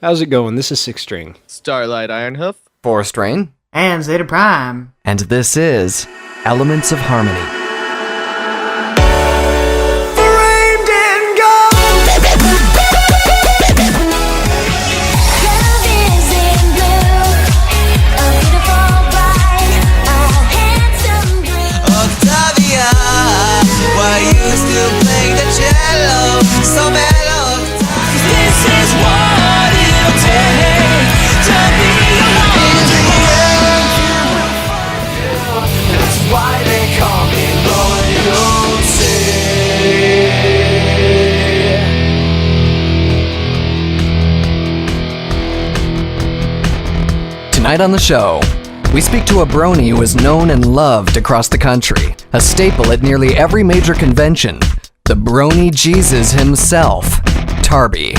How's it going? This is Syx String. Starlight Ironhoof. Forest Rain. And Zeta Prime. And this is Elements of Harmony. Tonight on the show, we speak to a brony who is known and loved across the country, a staple at nearly every major convention, the Brony Jesus himself, Tarby,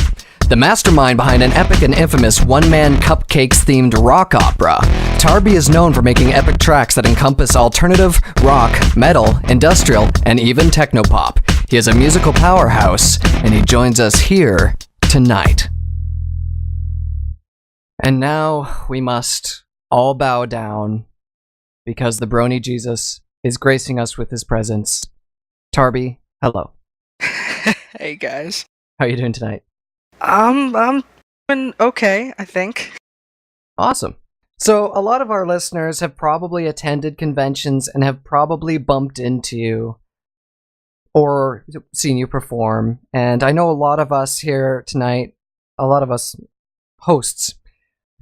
the mastermind behind an epic and infamous one-man cupcakes-themed rock opera. Tarby is known for making epic tracks that encompass alternative, rock, metal, industrial, and even technopop. He is a musical powerhouse, and he joins us here tonight. And now we must all bow down because the Brony Jesus is gracing us with his presence. Tarby, hello. Hey guys. How are you doing tonight? I'm doing okay, I think. Awesome. So a lot of our listeners have probably attended conventions and have probably bumped into you or seen you perform. And I know a lot of us here tonight, a lot of us hosts,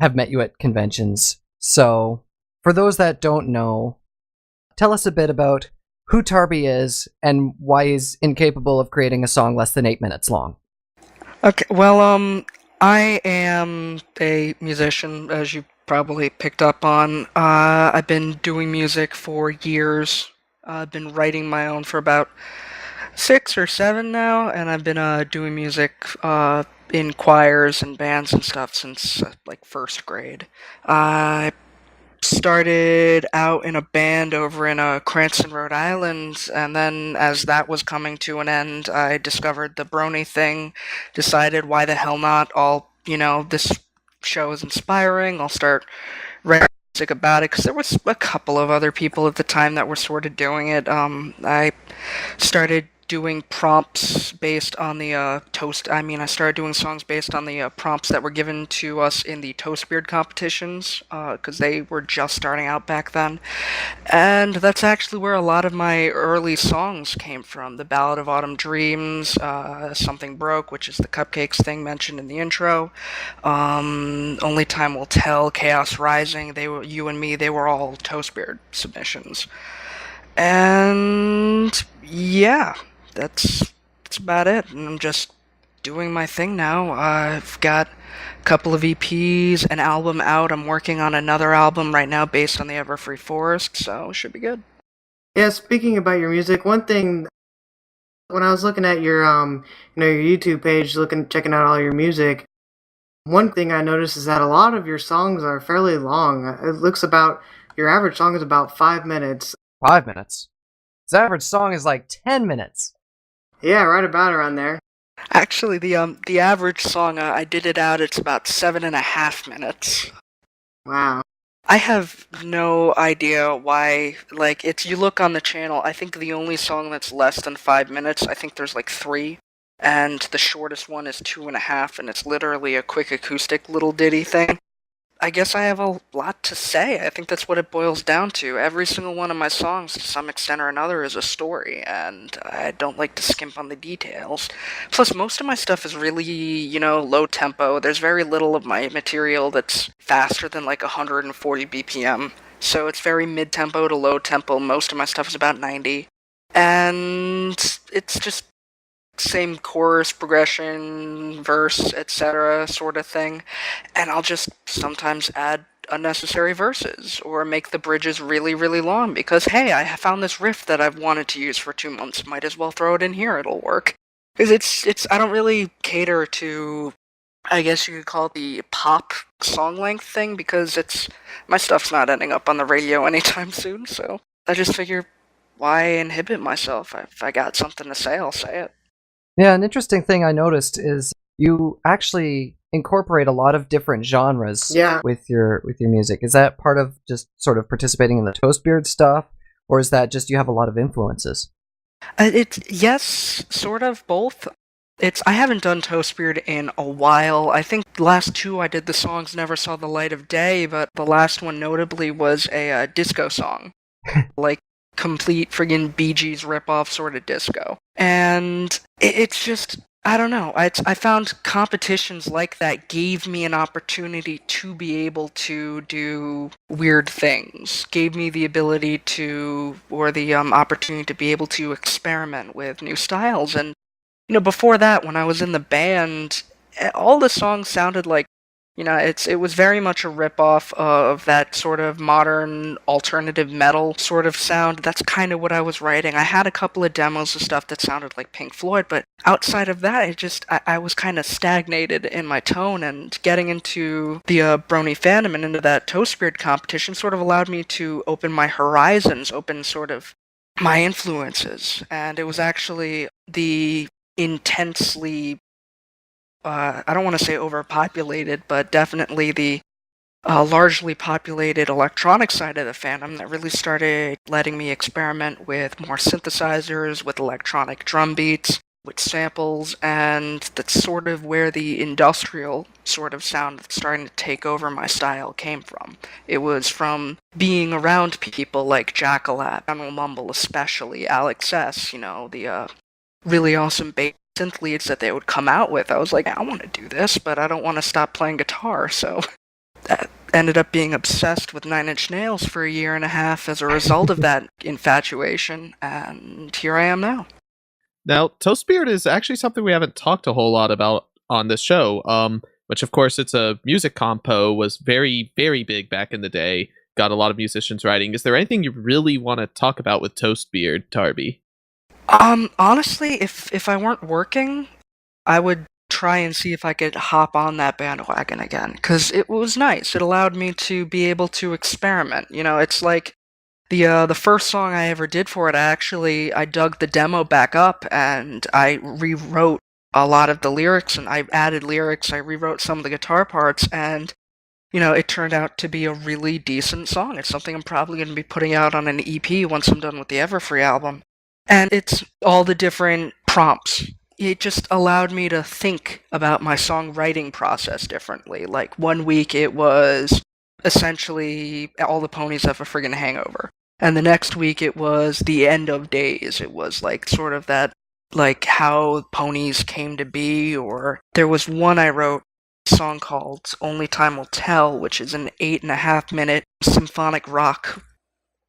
have met you at conventions. So, for those that don't know, tell us a bit about who Tarby is and why he's incapable of creating a song less than 8 minutes long. Okay, well, I am a musician, as you probably picked up on. I've been doing music for years. I've been writing my own for about 6 or 7 now, and I've been doing music in choirs and bands and stuff since like first grade. I started out in a band over in Cranston, Rhode Island, and then as that was coming to an end, I discovered the Brony thing, decided why the hell not, this show is inspiring, I'll start writing music about it, because there was a couple of other people at the time that were sort of doing it. I started doing prompts based on the I started doing songs based on the prompts that were given to us in the Toast Beard competitions, because they were just starting out back then. And that's actually where a lot of my early songs came from. The Ballad of Autumn Dreams, Something Broke, which is the cupcakes thing mentioned in the intro, Only Time Will Tell, Chaos Rising, You and Me, they were all Toast Beard submissions. And yeah, that's about it, and I'm just doing my thing now. I've got a couple of EPs, an album out. I'm working on another album right now based on the Everfree Forest, so it should be good. Yeah, speaking about your music, one thing, when I was looking at your your YouTube page, checking out all your music, one thing I noticed is that a lot of your songs are fairly long. It looks about, your average song is about 5 minutes. 5 minutes? His average song is like 10 minutes. Yeah, right about around there. Actually, the average song, I did it out, it's about 7.5 minutes. Wow. I have no idea why, you look on the channel, I think the only song that's less than 5 minutes, I think there's 3, and the shortest one is 2.5, and it's literally a quick acoustic little ditty thing. I guess I have a lot to say. I think that's what it boils down to. Every single one of my songs, to some extent or another, is a story, and I don't like to skimp on the details. Plus, most of my stuff is really, low tempo. There's very little of my material that's faster than 140 BPM. So it's very mid-tempo to low tempo. Most of my stuff is about 90. And it's just same chorus, progression, verse, etc. sort of thing, and I'll just sometimes add unnecessary verses, or make the bridges really, really long, because hey, I found this riff that I've wanted to use for 2 months, might as well throw it in here, it'll work. Because I don't really cater to, I guess you could call it the pop song length thing, because my stuff's not ending up on the radio anytime soon, so I just figure, why inhibit myself? If I got something to say, I'll say it. Yeah, an interesting thing I noticed is you actually incorporate a lot of different genres Yeah. with your music. Is that part of just sort of participating in the Toastbeard stuff, or is that just you have a lot of influences? It's yes, sort of both. I haven't done Toastbeard in a while. I think the last two I did the songs never saw the light of day, but the last one notably was a disco song, like complete friggin' Bee Gees ripoff sort of disco. And it's just I don't know. I found competitions like that gave me an opportunity to be able to do weird things. Gave me the ability to, or the opportunity to be able to experiment with new styles. And before that, when I was in the band, all the songs sounded like, it was very much a ripoff of that sort of modern alternative metal sort of sound. That's kind of what I was writing. I had a couple of demos of stuff that sounded like Pink Floyd, but outside of that, I was kind of stagnated in my tone, and getting into the Brony fandom and into that Toastbeard competition sort of allowed me to open my horizons, open sort of my influences, and it was actually the intensely I don't want to say overpopulated, but definitely the largely populated electronic side of the fandom that really started letting me experiment with more synthesizers, with electronic drum beats, with samples, and that's sort of where the industrial sort of sound that's starting to take over my style came from. It was from being around people like Jackalap, General Mumble especially, Alex S., the really awesome bass synth leads that they would come out with. I was like, I want to do this, but I don't want to stop playing guitar, so that ended up being obsessed with Nine Inch Nails for a year and a half as a result of that infatuation, and here I am now. Now, Toastbeard is actually something we haven't talked a whole lot about on this show, which of course it's a music compo, was very, very big back in the day, got a lot of musicians writing. Is there anything you really want to talk about with Toastbeard, Tarby? Honestly, if I weren't working, I would try and see if I could hop on that bandwagon again, because it was nice. It allowed me to be able to experiment. It's like the first song I ever did for it. I dug the demo back up and I rewrote a lot of the lyrics, and I added lyrics. I rewrote some of the guitar parts, and it turned out to be a really decent song. It's something I'm probably going to be putting out on an EP once I'm done with the Everfree album. And it's all the different prompts. It just allowed me to think about my songwriting process differently. Like, one week it was essentially all the ponies have a friggin' hangover. And the next week it was the end of days. It was like sort of that, like how ponies came to be. Or there was one I wrote, a song called Only Time Will Tell, which is an 8.5-minute symphonic rock.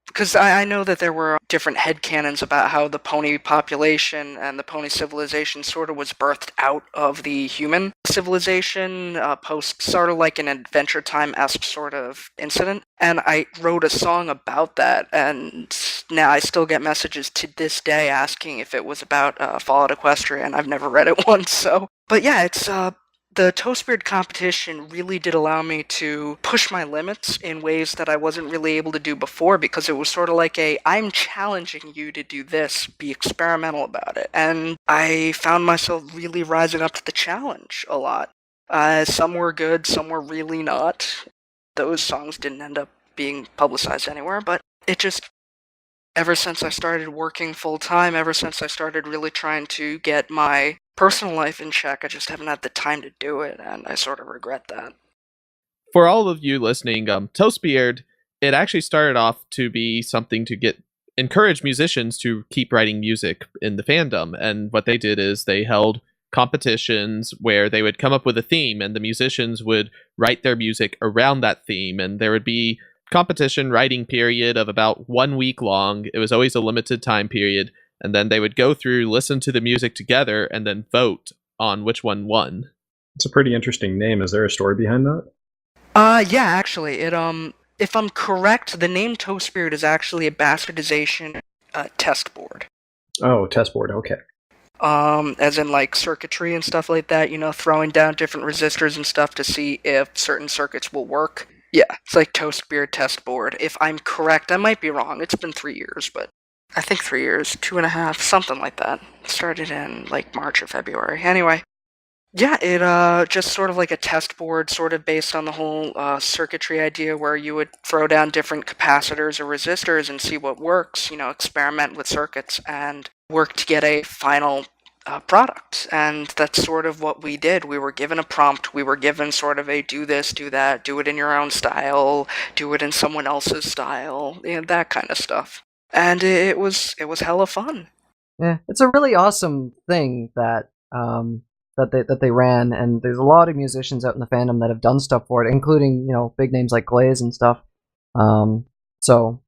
Because I know that there were different headcanons about how the pony population and the pony civilization sort of was birthed out of the human civilization, sort of like an Adventure Time-esque sort of incident. And I wrote a song about that, and now I still get messages to this day asking if it was about Fallout Equestria, I've never read it once, so... But yeah, it's the Toastbeard competition really did allow me to push my limits in ways that I wasn't really able to do before, because it was sort of like I'm challenging you to do this, be experimental about it. And I found myself really rising up to the challenge a lot. Some were good, some were really not. Those songs didn't end up being publicized anywhere, but it just... Ever since I started working full-time, ever since I started really trying to get my personal life in check, I just haven't had the time to do it, and I sort of regret that. For all of you listening, Toastbeard, it actually started off to be something to encourage musicians to keep writing music in the fandom, and what they did is they held competitions where they would come up with a theme, and the musicians would write their music around that theme, and there would be competition writing period of about 1 week long. It was always a limited time period, and then they would go through, listen to the music together, and then vote on which one won. It's a pretty interesting name. Is there a story behind that? Yeah, actually, if I'm correct, the name Toastbeard is actually a bastardization test board. Oh, test board, okay. As in like circuitry and stuff like that, throwing down different resistors and stuff to see if certain circuits will work. Yeah, it's like Toastbeard test board. If I'm correct, I might be wrong. It's been 3 years, but I think 3 years, 2.5, something like that. It started in like March or February. Anyway, Yeah, it just sort of like a test board, sort of based on the whole circuitry idea, where you would throw down different capacitors or resistors and see what works. Experiment with circuits and work to get a final product. And that's sort of what we did. We were given a prompt. We were given sort of a do this, do that, do it in your own style, do it in someone else's style, that kind of stuff. And it was hella fun. Yeah, it's a really awesome thing that they ran, and there's a lot of musicians out in the fandom that have done stuff for it, including big names like Glaze and stuff. So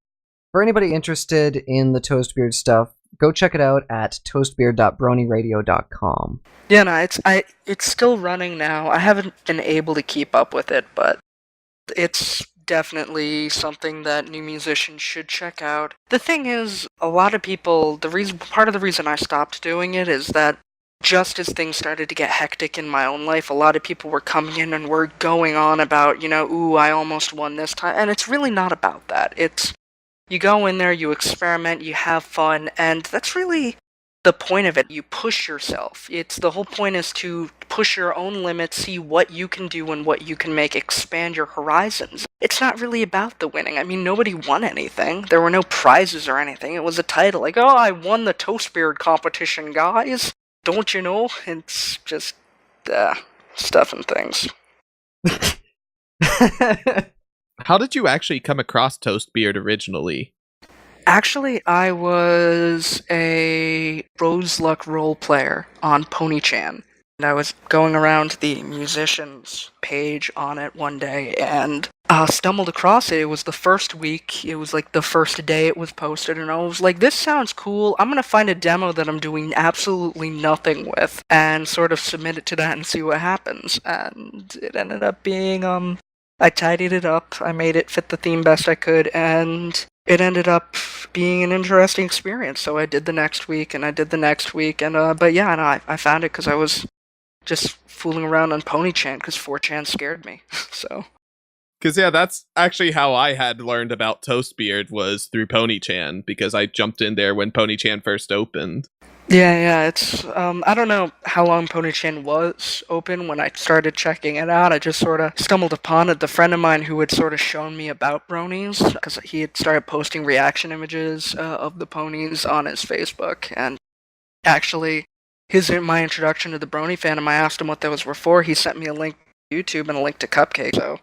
for anybody interested in the Toastbeard stuff, go check it out at toastbeard.bronyradio.com. Yeah, no, it's still running now. I haven't been able to keep up with it, but it's definitely something that new musicians should check out. The thing is, a lot of people, part of the reason I stopped doing it is that just as things started to get hectic in my own life, a lot of people were coming in and were going on about, ooh, I almost won this time. And it's really not about that. It's, you go in there, you experiment, you have fun, and that's really the point of it. You push yourself. The whole point is to push your own limits, see what you can do and what you can make, expand your horizons. It's not really about the winning. I mean, nobody won anything. There were no prizes or anything. It was a title, like, oh, I won the Toastbeard competition, guys. Don't you know? It's just stuff and things. How did you actually come across Toastbeard originally? Actually, I was a Rose Luck role player on Pony-chan. And I was going around the musicians page on it one day and stumbled across it. It was the first week. It was like the first day it was posted, and I was like, this sounds cool. I'm going to find a demo that I'm doing absolutely nothing with and sort of submit it to that and see what happens. And it ended up being, I tidied it up. I made it fit the theme best I could, and it ended up being an interesting experience. So I did the next week, and I did the next week, and but yeah, no, I found it because I was just fooling around on Pony-chan because 4chan scared me. So. Because yeah, that's actually how I had learned about Toastbeard, was through Pony-chan, because I jumped in there when Pony-chan first opened. Yeah, it's, I don't know how long Pony-chan was open when I started checking it out. I just sort of stumbled upon it. The friend of mine who had sort of shown me about bronies, because he had started posting reaction images of the ponies on his Facebook, and actually, my introduction to the Brony fandom, I asked him what those were for. He sent me a link to YouTube and a link to Cupcake, so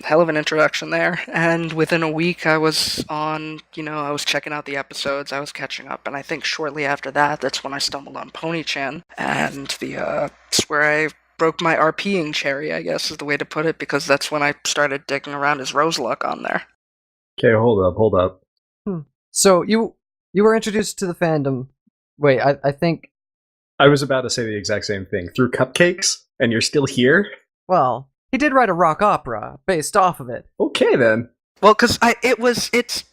hell of an introduction there. And within a week, I was on, I was checking out the episodes, I was catching up, and I think shortly after that, that's when I stumbled on Pony-chan, and it's where I broke my RPing cherry, I guess is the way to put it, because that's when I started digging around as Rose Luck on there. Okay, hold up. So you were introduced to the fandom. Wait, I think I was about to say the exact same thing. Through Cupcakes, and you're still here? Well, he did write a rock opera based off of it. Okay, then. Well, because it's...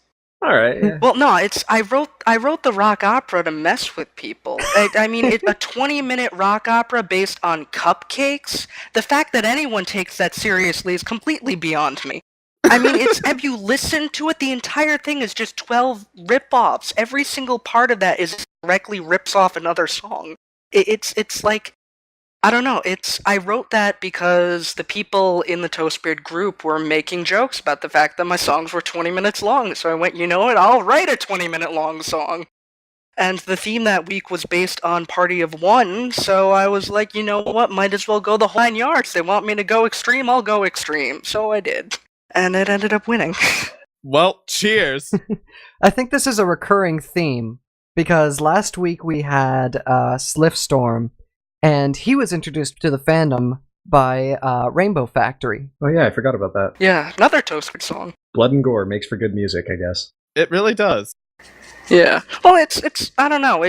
Alright, yeah. Well, no, I wrote the rock opera to mess with people. I mean, a 20-minute rock opera based on cupcakes? The fact that anyone takes that seriously is completely beyond me. I mean, have you listened to it? The entire thing is just 12 rip-offs. Every single part of that is directly rips off another song. It's like, I don't know, I wrote that because the people in the Toastbeard group were making jokes about the fact that my songs were 20 minutes long, so I went, you know what, I'll write a 20-minute long song. And the theme that week was based on Party of One, so I was like, you know what, might as well go the whole 9 yards. They want me to go extreme, I'll go extreme. So I did. And it ended up winning. Well, cheers! I think this is a recurring theme, because last week we had Slifstorm, and he was introduced to the fandom by Rainbow Factory. Oh yeah, I forgot about that. Yeah, another Toastbeard song. Blood and gore makes for good music, I guess. It really does. Yeah. Well, it's I don't know,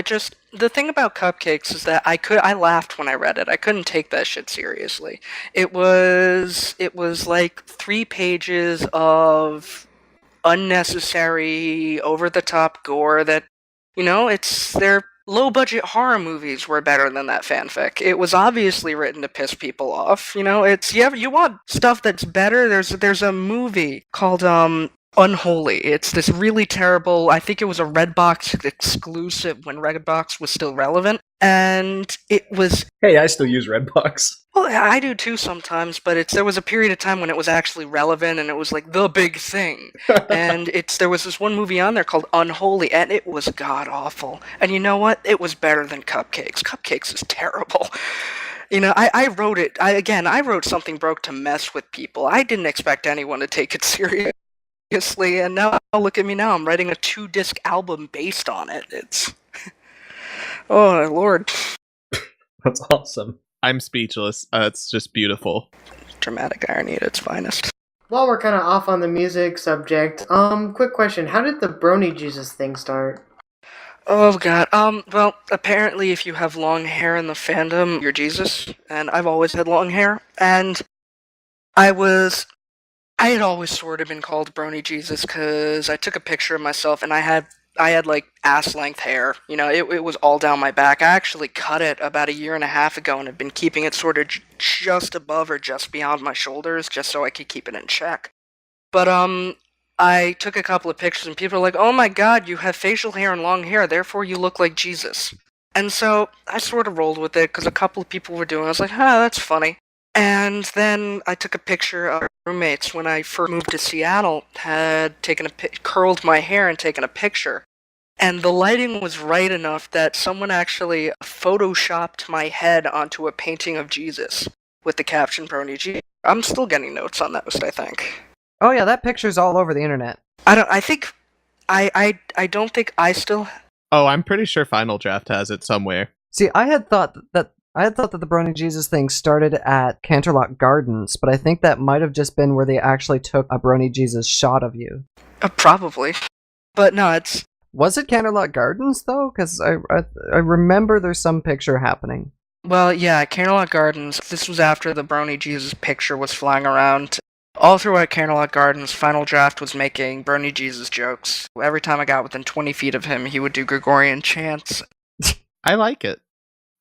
the thing about Cupcakes is that I laughed when I read it. I couldn't take that shit seriously. It was like 3 pages of unnecessary, over-the-top gore that, their low-budget horror movies were better than that fanfic. It was obviously written to piss people off. You want stuff that's better? There's a movie called Unholy. It's this really terrible, I think it was a Redbox exclusive when Redbox was still relevant, and it was, Hey, I still use Redbox. well, I do too sometimes, but there was a period of time when it was actually relevant, and it was like the big thing, and there was this one movie on there called Unholy, and it was god-awful, and you know what? It was better than Cupcakes. Cupcakes is terrible. You know, I wrote it, I wrote Something Broke to mess with people. I didn't expect anyone to take it seriously. And now look at me now. I'm writing a 2-disc album based on it. It's oh Lord, That's awesome. I'm speechless. It's just beautiful. dramatic irony at its finest. While we're kind of off on the music subject, quick question: how did the Brony Jesus thing start? Oh god. Well, apparently, if you have long hair in the fandom, you're Jesus. And I've always had long hair, and I had always sort of been called Brony Jesus because I took a picture of myself and I had like ass length hair. You know, it was all down my back. I actually cut it about a year and a half ago and have been keeping it sort of just above or just beyond my shoulders, just so I could keep it in check. But I took a couple of pictures and people are like, "Oh my God, you have facial hair and long hair, therefore you look like Jesus." And so I sort of rolled with it because a couple of people were doing it. I was like, that's funny. And then I took a picture of roommates when I first moved to Seattle, had curled my hair and taken a picture. And the lighting was right enough that someone actually photoshopped my head onto a painting of Jesus with the caption Brony Jesus. I'm still getting notes on that list, I think. Oh yeah, that picture's all over the internet. I don't think I still... Oh, I'm pretty sure Final Draft has it somewhere. See, I had thought that the Brony Jesus thing started at Canterlot Gardens, but I think that might have just been where they actually took a Brony Jesus shot of you. Probably. But no, it's... Was it Canterlot Gardens, though? Because I remember there's some picture happening. Well, yeah, Canterlot Gardens. This was after the Brony Jesus picture was flying around. All throughout Canterlot Gardens, Final Draft was making Brony Jesus jokes. Every time I got within 20 feet of him, he would do Gregorian chants. I like it.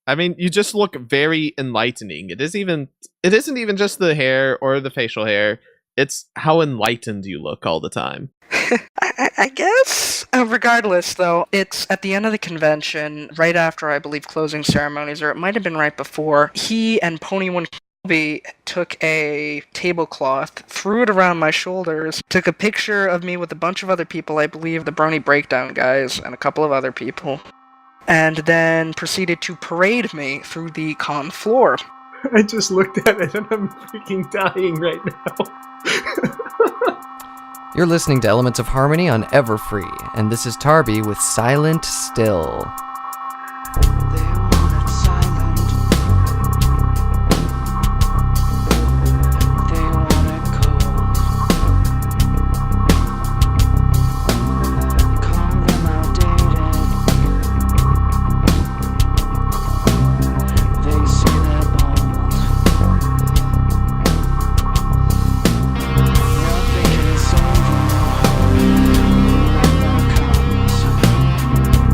I mean, you just look very enlightening. It isn't even just the hair or the facial hair. It's how enlightened you look all the time. I guess. Regardless, though, it's at the end of the convention, right after, I believe, closing ceremonies, or it might have been right before, he and Pony One Colby took a tablecloth, threw it around my shoulders, took a picture of me with a bunch of other people, I believe the Brony Breakdown guys, and a couple of other people, and then proceeded to parade me through the con floor. I just looked at it and I'm freaking dying right now. You're listening to Elements of Harmony on Everfree, and this is Tarby with Silent Still.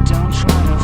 Don't try to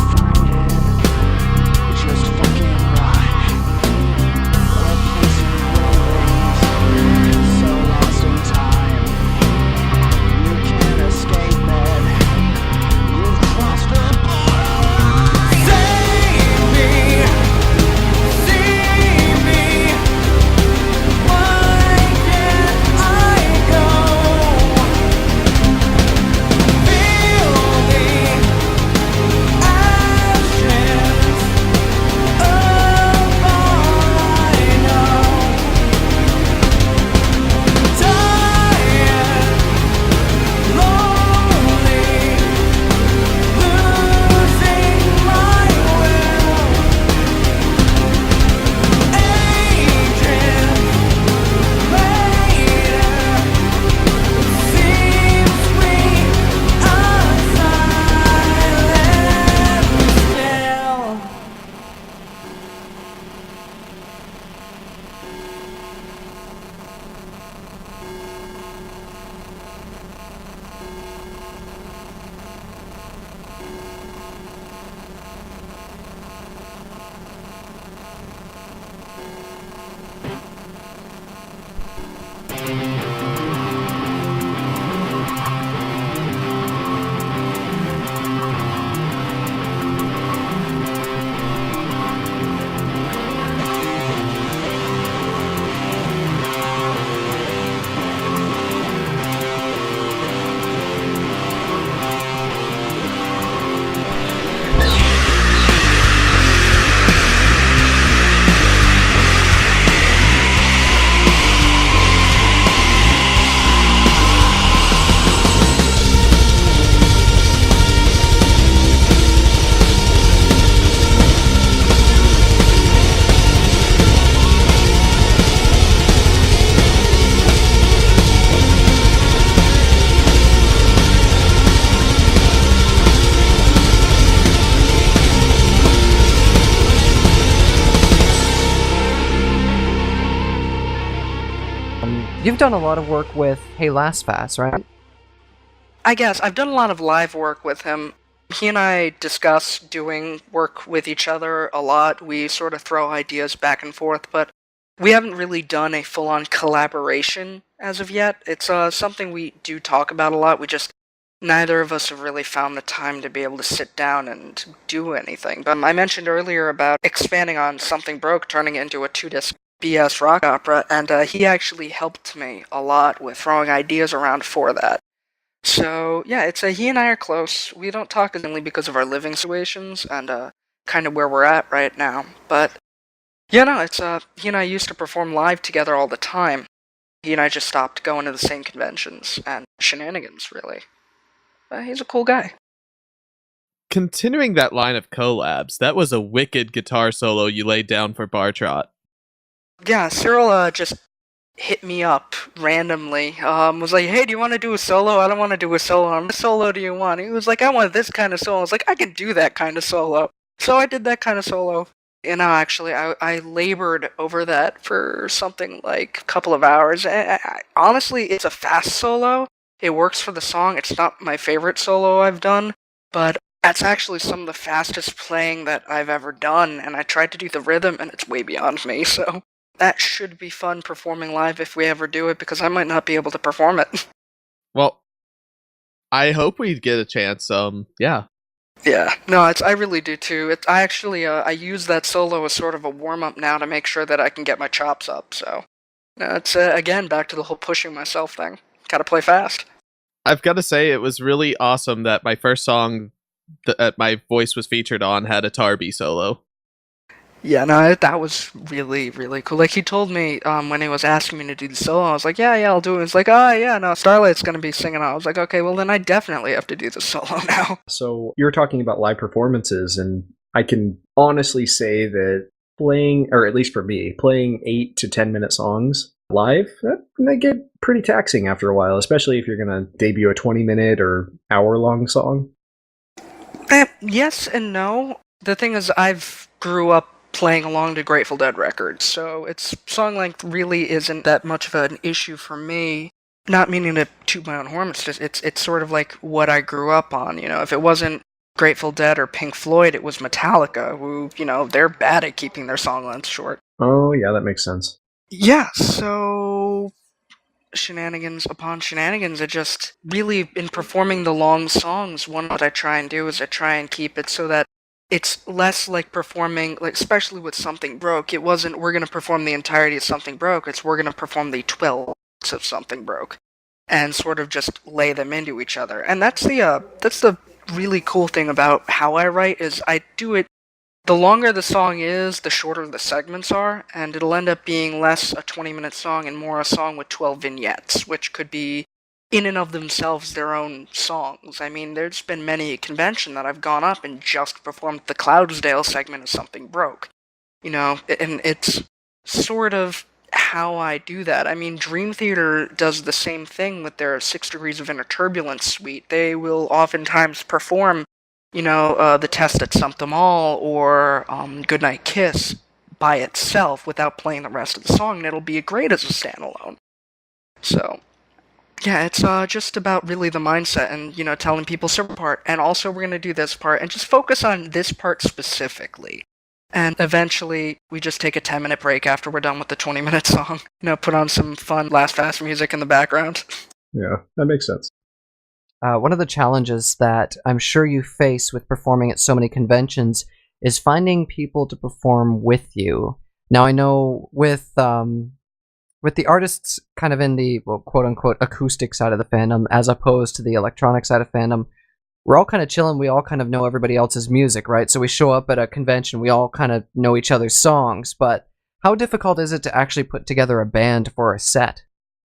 You've done a lot of work with Hey Last Fast, right? I guess I've done a lot of live work with him. He and I discuss doing work with each other a lot. We sort of throw ideas back and forth, but we haven't really done a full-on collaboration as of yet. It's something we do talk about a lot. Neither of us have really found the time to be able to sit down and do anything. But I mentioned earlier about expanding on Something Broke, turning it into a 2-disc BS rock opera, and he actually helped me a lot with throwing ideas around for that. So, yeah, he and I are close. We don't talk only because of our living situations and kind of where we're at right now. But, he and I used to perform live together all the time. He and I just stopped going to the same conventions and shenanigans, really. He's a cool guy. Continuing that line of collabs, that was a wicked guitar solo you laid down for Bartrot. Yeah, Cyril just hit me up randomly. Was like, hey, do you want to do a solo? I don't want to do a solo. What solo do you want? He was like, I want this kind of solo. I was like, I can do that kind of solo. So I did that kind of solo. Actually, I labored over that for something like a couple of hours. Honestly, it's a fast solo. It works for the song. It's not my favorite solo I've done, but that's actually some of the fastest playing that I've ever done, and I tried to do the rhythm, and it's way beyond me, so that should be fun performing live if we ever do it, because I might not be able to perform it. Well, I hope we get a chance, yeah. Yeah, no, I really do too. I use that solo as sort of a warm-up now to make sure that I can get my chops up, so. No, it's, again, back to the whole pushing myself thing. Gotta play fast. I've got to say, it was really awesome that my first song that my voice was featured on had a Tarby solo. Yeah, no, that was really, really cool. Like, he told me when he was asking me to do the solo, I was like, yeah, I'll do it. He's like, oh, yeah, no, Starlight's going to be singing. I was like, okay, well, then I definitely have to do the solo now. So you're talking about live performances, and I can honestly say that playing, or at least for me, playing 8 to 10 minute songs live, they get pretty taxing after a while, especially if you're going to debut a 20-minute or hour-long song. Yes and no. The thing is, I've grew up playing along to Grateful Dead records, so song length really isn't that much of an issue for me. Not meaning to toot my own horn, it's sort of like what I grew up on, if it wasn't Grateful Dead or Pink Floyd, it was Metallica, who, they're bad at keeping their song length short. Oh, yeah, that makes sense. Yeah, so shenanigans upon shenanigans. It just really, in performing the long songs, what I try and do is I try and keep it so that it's less like performing, like especially with Something Broke. It wasn't we're going to perform the entirety of Something Broke. It's we're going to perform the 12 of Something Broke, and sort of just lay them into each other. And that's the really cool thing about how I write is I do it. The longer the song is, the shorter the segments are, and it'll end up being less a 20-minute song and more a song with 12 vignettes, which could be, in and of themselves, their own songs. I mean, there's been many a convention that I've gone up and just performed the Cloudsdale segment of Something Broke. And it's sort of how I do that. I mean, Dream Theater does the same thing with their 6 Degrees of Inner Turbulence suite. They will oftentimes perform the Test at Something All or Goodnight Kiss by itself without playing the rest of the song, and it'll be great as a standalone. So, yeah, it's just about really the mindset and, telling people certain part, and also we're going to do this part, and just focus on this part specifically. And eventually, we just take a 10-minute break after we're done with the 20-minute song. Put on some fun Last Fast music in the background. Yeah, that makes sense. One of the challenges that I'm sure you face with performing at so many conventions is finding people to perform with you. Now, I know with the artists kind of in the, well, quote-unquote acoustic side of the fandom, as opposed to the electronic side of fandom, we're all kind of chilling. We all kind of know everybody else's music, right? So we show up at a convention, we all kind of know each other's songs, but how difficult is it to actually put together a band for a set?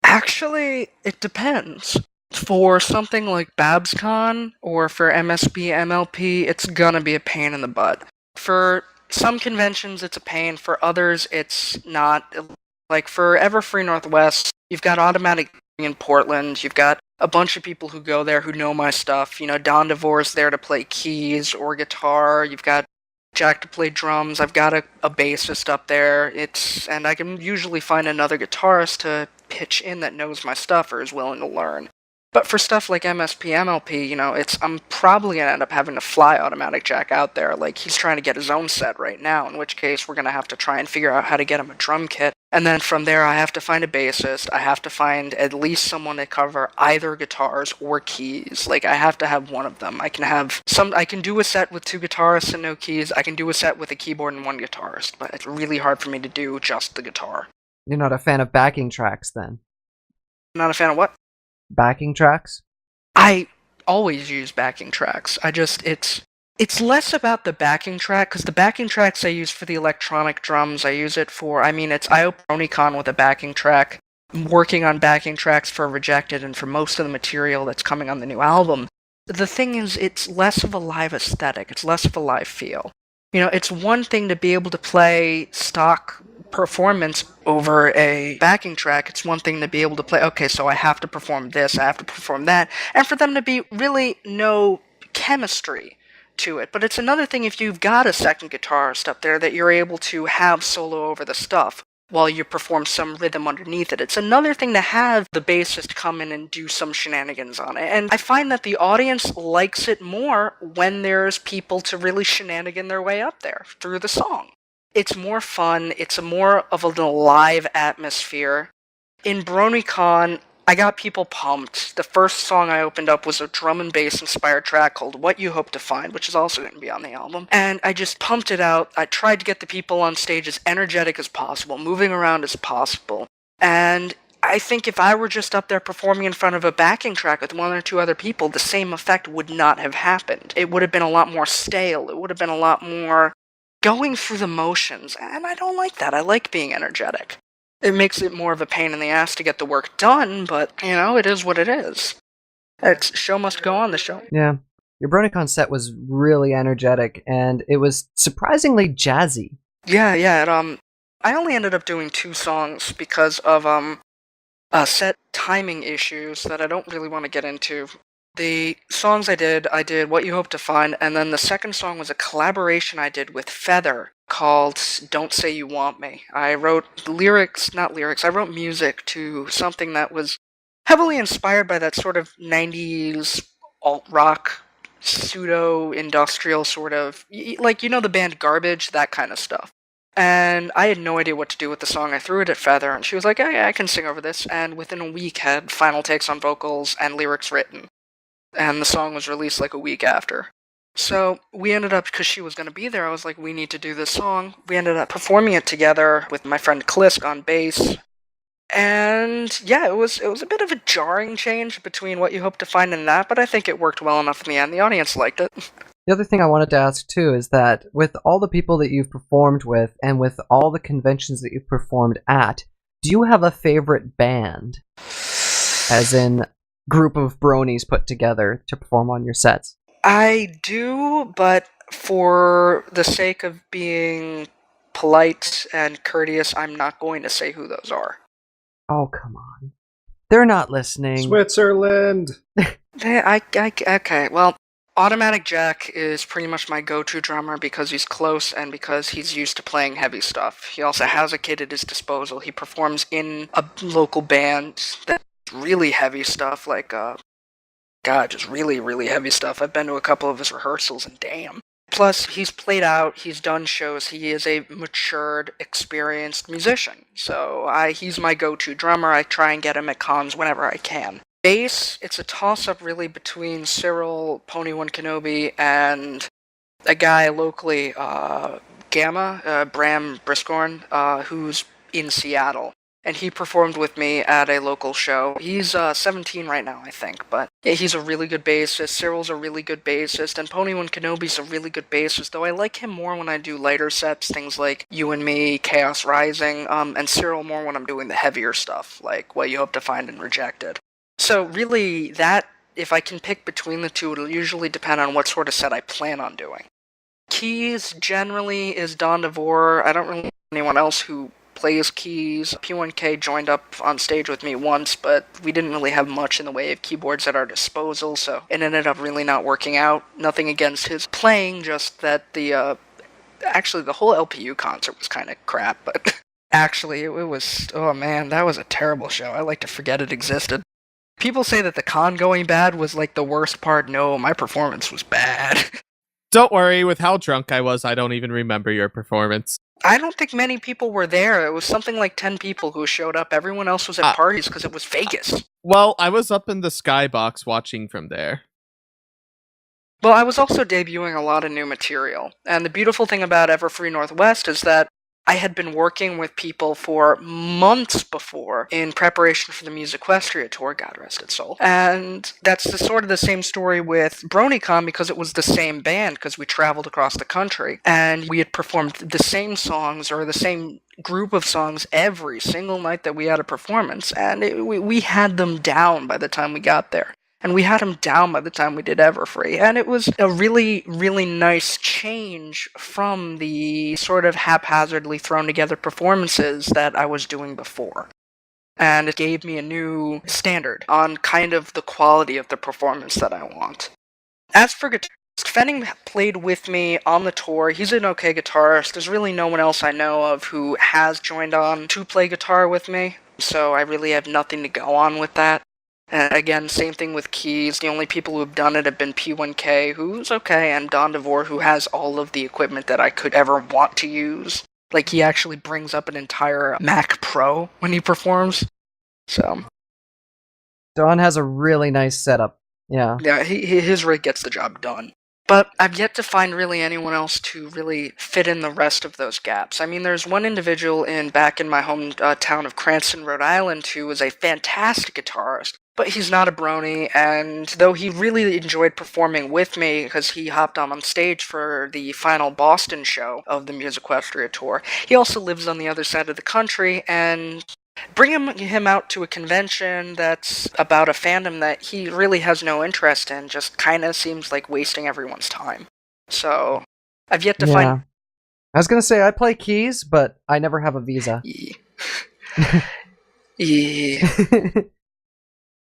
Actually, it depends. For something like BabsCon or for MSB MLP, it's gonna be a pain in the butt. For some conventions, it's a pain. For others, it's not. Like for Everfree Northwest, you've got Automatic in Portland. You've got a bunch of people who go there who know my stuff. Don DeVore's there to play keys or guitar. You've got Jack to play drums. I've got a bassist up there. And I can usually find another guitarist to pitch in that knows my stuff or is willing to learn. But for stuff like MSP, MLP, I'm probably going to end up having to fly Automatic Jack out there. Like, he's trying to get his own set right now, in which case we're going to have to try and figure out how to get him a drum kit. And then from there, I have to find a bassist. I have to find at least someone to cover either guitars or keys. Like, I have to have one of them. I can do a set with 2 guitarists and no keys. I can do a set with a keyboard and 1 guitarist. But it's really hard for me to do just the guitar. You're not a fan of backing tracks, then? Not a fan of what? Backing tracks? I always use backing tracks. It's less about the backing track, because the backing tracks I use for the electronic I use it for, I open BronyCon with a backing track. I'm working on backing tracks for Rejected and for most of the material that's coming on the new album. The thing is, it's less of a live aesthetic, it's less of a live feel. It's one thing to be able to play stock performance over a backing track. It's one thing to be able to play, okay, so I have to perform this, I have to perform that, and for them to be really no chemistry to it. But it's another thing if you've got a second guitarist up there that you're able to have solo over the stuff while you perform some rhythm underneath it. It's another thing to have the bassist come in and do some shenanigans on it. And I find that the audience likes it more when there's people to really shenanigan their way up there through the song. It's more fun, it's more of a live atmosphere. In BronyCon, I got people pumped. The first song I opened up was a drum and bass inspired track called What You Hope to Find, which is also going to be on the album. And I just pumped it out. I tried to get the people on stage as energetic as possible, moving around as possible. And I think if I were just up there performing in front of a backing track with 1 or 2 other people, the same effect would not have happened. It would have been a lot more stale. It would have been a lot more going through the motions, and I don't like that. I like being energetic. It makes it more of a pain in the ass to get the work done, but, it is what it is. Show must go on, the show. Yeah. Your BronyCon set was really energetic, and it was surprisingly jazzy. Yeah, I only ended up doing 2 songs because of, set timing issues that I don't really want to get into. The songs I did What You Hope to Find, and then the second song was a collaboration I did with Feather called Don't Say You Want Me. I wrote I wrote music to something that was heavily inspired by that sort of 90s alt-rock, pseudo-industrial sort of, like, the band Garbage, that kind of stuff. And I had no idea what to do with the song. I threw it at Feather, and she was like, yeah, I can sing over this, and within a week had final takes on vocals and lyrics written. And the song was released like a week after. So we ended up, because she was going to be there, I was like, we need to do this song. We ended up performing it together with my friend Klisk on bass. And yeah, it was a bit of a jarring change between What You Hope to Find and that, but I think it worked well enough in the end. The audience liked it. The other thing I wanted to ask too is that with all the people that you've performed with and with all the conventions that you've performed at, do you have a favorite band? As in group of bronies put together to perform on your sets? I do, but for the sake of being polite and courteous, I'm not going to say who those are. Oh, come on. They're not listening. Switzerland! Okay, well, Automatic Jack is pretty much my go-to drummer because he's close and because he's used to playing heavy stuff. He also has a kit at his disposal. He performs in a local band that's really heavy stuff, like, just really, really heavy stuff. I've been to a couple of his rehearsals, and damn. Plus, he's played out, he's done shows, he is a matured, experienced musician. So he's my go-to drummer. I try and get him at cons whenever I can. Bass, it's a toss-up really between Cyril, Pony1 Kenobi, and a guy locally, Gamma, Bram Briscorn, who's in Seattle. And he performed with me at a local show. He's 17 right now, I think, but yeah, he's a really good bassist. Cyril's a really good bassist, and Pony1 Kenobi's a really good bassist, though I like him more when I do lighter sets, things like You and Me, Chaos Rising, and Cyril more when I'm doing the heavier stuff, like What You Hope to Find and Rejected. So really, if I can pick between the two, it'll usually depend on what sort of set I plan on doing. Keys generally is Don DeVore. I don't really know anyone else who plays keys. P1K joined up on stage with me once, but we didn't really have much in the way of keyboards at our disposal, so it ended up really not working out. Nothing against his playing, just that actually the whole LPU concert was kind of crap, but Actually, it was, oh man, that was a terrible show. I like to forget it existed. People say that the con going bad was like the worst part. No, my performance was bad. Don't worry, with how drunk I was, I don't even remember your performance. I don't think many people were there. It was something like 10 people who showed up. Everyone else was at parties because it was Vegas. Well, I was up in the skybox watching from there. Well, I was also debuting a lot of new material. And the beautiful thing about Everfree Northwest is that I had been working with people for months before in preparation for the Musiquestria tour, God rest its soul. And that's sort of the same story with BronyCon because it was the same band because we traveled across the country. And we had performed the same songs or the same group of songs every single night that we had a performance. And we had them down by the time we got there. And we had them down by the time we did Everfree. And it was a really, really nice change from the sort of haphazardly thrown together performances that I was doing before. And it gave me a new standard on kind of the quality of the performance that I want. As for guitarist, Fenning played with me on the tour. He's an okay guitarist. There's really no one else I know of who has joined on to play guitar with me. So I really have nothing to go on with that. And again, same thing with keys. The only people who have done it have been P1K, who's okay, and Don DeVore, who has all of the equipment that I could ever want to use. Like, he actually brings up an entire Mac Pro when he performs. So. Don has a really nice setup. Yeah. Yeah, his rig gets the job done. But I've yet to find really anyone else to really fit in the rest of those gaps. I mean, there's one individual back in my hometown of Cranston, Rhode Island, who is a fantastic guitarist. But he's not a brony, and though he really enjoyed performing with me because he hopped on stage for the final Boston show of the Musiquestria tour, he also lives on the other side of the country, and bringing him out to a convention that's about a fandom that he really has no interest in just kind of seems like wasting everyone's time. So, I've yet to find... I was going to say, I play keys, but I never have a visa. Yeah.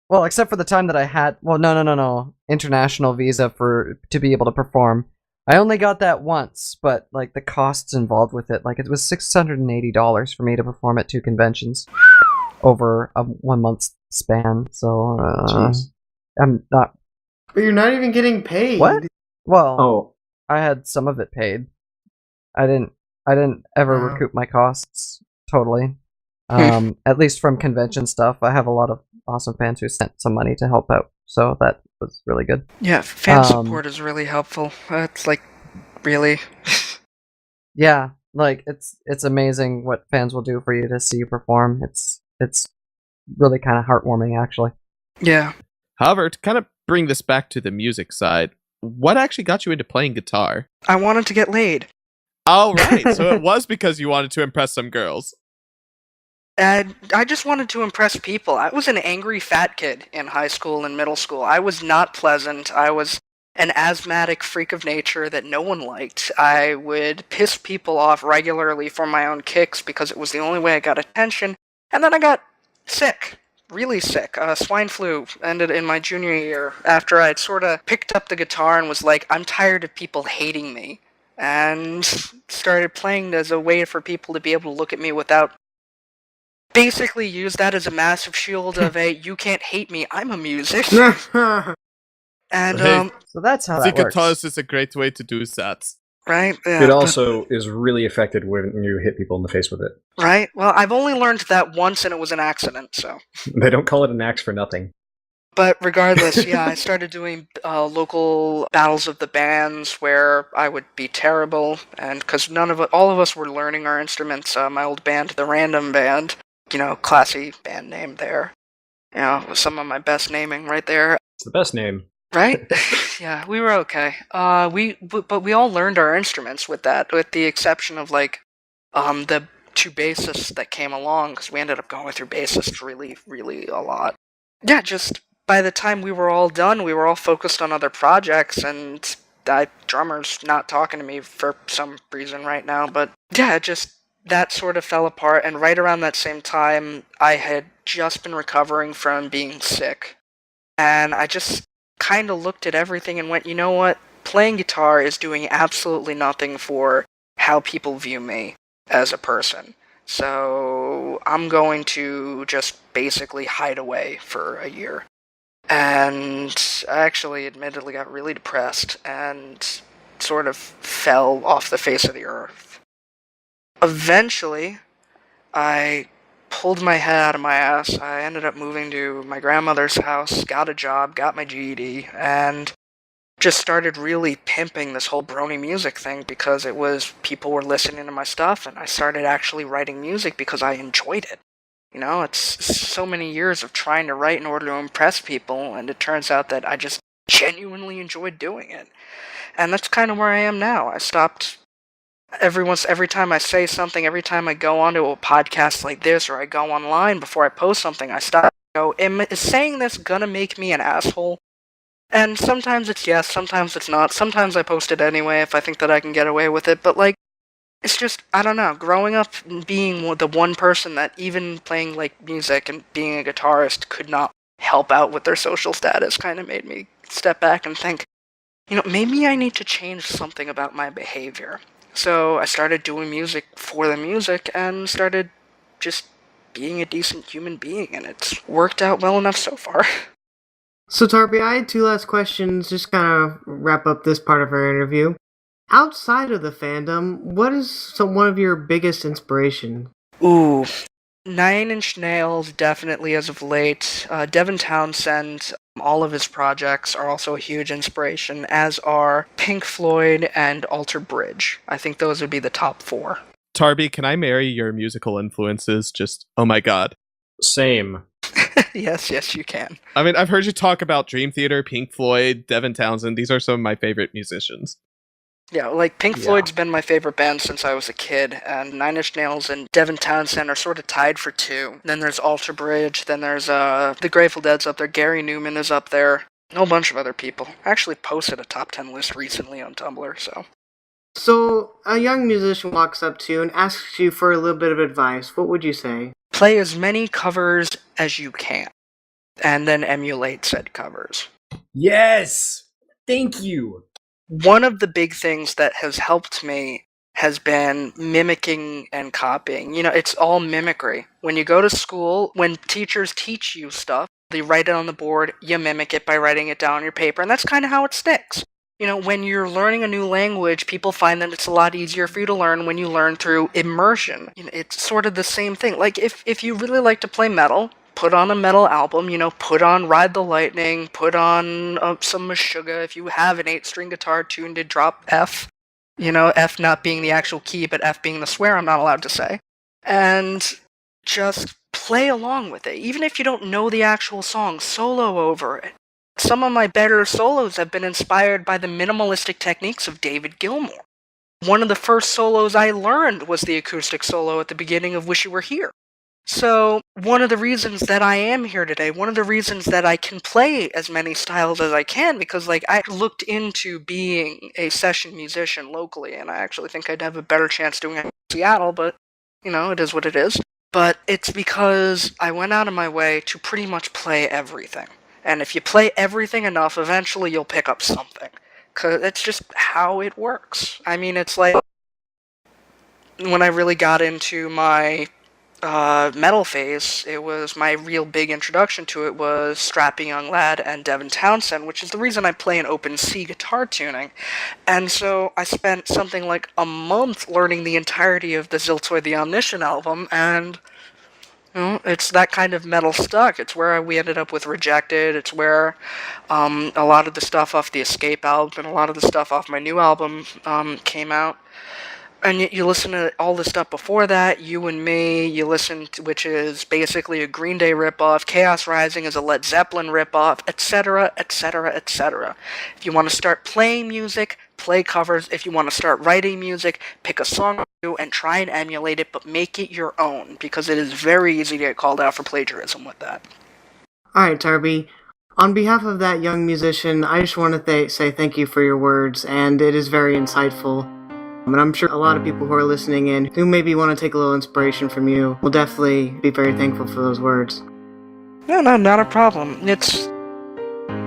Well, except for the time that I had... Well, no. International visa to be able to perform. I only got that once, but like the costs involved with it, like it was $680 for me to perform at 2 conventions over a 1 month span. So I'm not. But you're not even getting paid. What? Well, I had some of it paid. I didn't ever recoup my costs totally. At least from convention stuff. I have a lot of awesome fans who sent some money to help out, so that was really good. Yeah, fan support is really helpful. It's like, really. Yeah, like it's amazing what fans will do for you to see you perform. It's really kind of heartwarming, actually. Yeah. However, to kind of bring this back to the music side, what actually got you into playing guitar? I wanted to get laid. Oh, right. So it was because you wanted to impress some girls. And I just wanted to impress people. I was an angry fat kid in high school and middle school. I was not pleasant. I was an asthmatic freak of nature that no one liked. I would piss people off regularly for my own kicks because it was the only way I got attention. And then I got sick. Really sick. Swine flu ended in my junior year after I'd sort of picked up the guitar and was like, I'm tired of people hating me. And started playing as a way for people to be able to look at me without... Basically use that as a massive shield of a, you can't hate me, I'm a musician. And, so that's how that works. The guitarist is a great way to do that. Right? Yeah, it also is really effective when you hit people in the face with it. Right? Well, I've only learned that once and it was an accident, so. They don't call it an axe for nothing. But regardless, yeah, I started doing local battles of the bands where I would be terrible, and because all of us were learning our instruments. My old band, the Random Band, classy band name there. Some of my best naming right there. It's the best name. Right? Yeah, we were okay. But we all learned our instruments with that, with the exception of, the 2 bassists that came along, because we ended up going through bassists really, really a lot. Yeah, just by the time we were all done, we were all focused on other projects, and drummer's not talking to me for some reason right now, but yeah, just... that sort of fell apart, and right around that same time, I had just been recovering from being sick. And I just kind of looked at everything and went, you know what? Playing guitar is doing absolutely nothing for how people view me as a person. So I'm going to just basically hide away for a year. And I actually admittedly got really depressed and sort of fell off the face of the earth. Eventually, I pulled my head out of my ass. I ended up moving to my grandmother's house, got a job, got my GED, and just started really pimping this whole brony music thing because it was people were listening to my stuff, and I started actually writing music because I enjoyed it. You know, it's so many years of trying to write in order to impress people, and it turns out that I just genuinely enjoyed doing it. And that's kind of where I am now. I stopped every time I say something, every time I go onto a podcast like this, or I go online before I post something, I stop and go, is saying this gonna make me an asshole? And sometimes it's yes, sometimes it's not. Sometimes I post it anyway if I think that I can get away with it, but like, it's just, I don't know, growing up being the one person that even playing like music and being a guitarist could not help out with their social status kind of made me step back and think, maybe I need to change something about my behavior. So I started doing music for the music and started just being a decent human being, and it's worked out well enough so far. So, Tarby, I had two last questions, just kind of wrap up this part of our interview. Outside of the fandom, what is one of your biggest inspiration? Ooh, Nine Inch Nails, definitely as of late. Devin Townsend, all of his projects are also a huge inspiration, as are Pink Floyd and Alter Bridge. I think those would be the top four. Tarby, can I marry your musical influences? Just, oh my god. Same. Yes, you can. I mean, I've heard you talk about Dream Theater, Pink Floyd, Devin Townsend. These are some of my favorite musicians. Yeah, like Pink Floyd's been my favorite band since I was a kid, and Nine Inch Nails and Devin Townsend are sort of tied for two. Then there's Alter Bridge, then there's the Grateful Dead's up there, Gary Newman is up there, a whole bunch of other people. I actually posted a top 10 list recently on Tumblr, so. So, a young musician walks up to you and asks you for a little bit of advice. What would you say? Play as many covers as you can, and then emulate said covers. Yes! Thank you! One of the big things that has helped me has been mimicking and copying. It's all mimicry. When you go to school, when teachers teach you stuff, they write it on the board, you mimic it by writing it down on your paper, and that's kind of how it sticks. When you're learning a new language, people find that it's a lot easier for you to learn when you learn through immersion. It's sort of the same thing. Like, if you really like to play metal, put on a metal album, put on Ride the Lightning, put on some Meshuggah. If you have an 8-string guitar tuned to drop F, F not being the actual key, but F being the swear I'm not allowed to say. And just play along with it. Even if you don't know the actual song, solo over it. Some of my better solos have been inspired by the minimalistic techniques of David Gilmour. One of the first solos I learned was the acoustic solo at the beginning of Wish You Were Here. So, one of the reasons that I am here today, one of the reasons that I can play as many styles as I can, because, I looked into being a session musician locally, and I actually think I'd have a better chance doing it in Seattle, but, it is what it is. But it's because I went out of my way to pretty much play everything. And if you play everything enough, eventually you'll pick up something. Because it's just how it works. I mean, it's like when I really got into my metal phase, it was my real big introduction to it was Strappy Young Lad and Devin Townsend, which is the reason I play an open C guitar tuning. And so I spent something like a month learning the entirety of the Ziltoid the Omniscient album, and it's that kind of metal stuck. It's where we ended up with Rejected. It's where a lot of the stuff off the Escape album and a lot of the stuff off my new album came out. And you listen to all the stuff before that, You and Me, you listen to, which is basically a Green Day ripoff, Chaos Rising is a Led Zeppelin ripoff, etc., etc., etc. If you want to start playing music, play covers. If you want to start writing music, pick a song or two and try and emulate it, but make it your own, because it is very easy to get called out for plagiarism with that. Alright, Tarby. On behalf of that young musician, I just want to say thank you for your words, and it is very insightful. And I'm sure a lot of people who are listening in, who maybe want to take a little inspiration from you, will definitely be very thankful for those words. No, not a problem.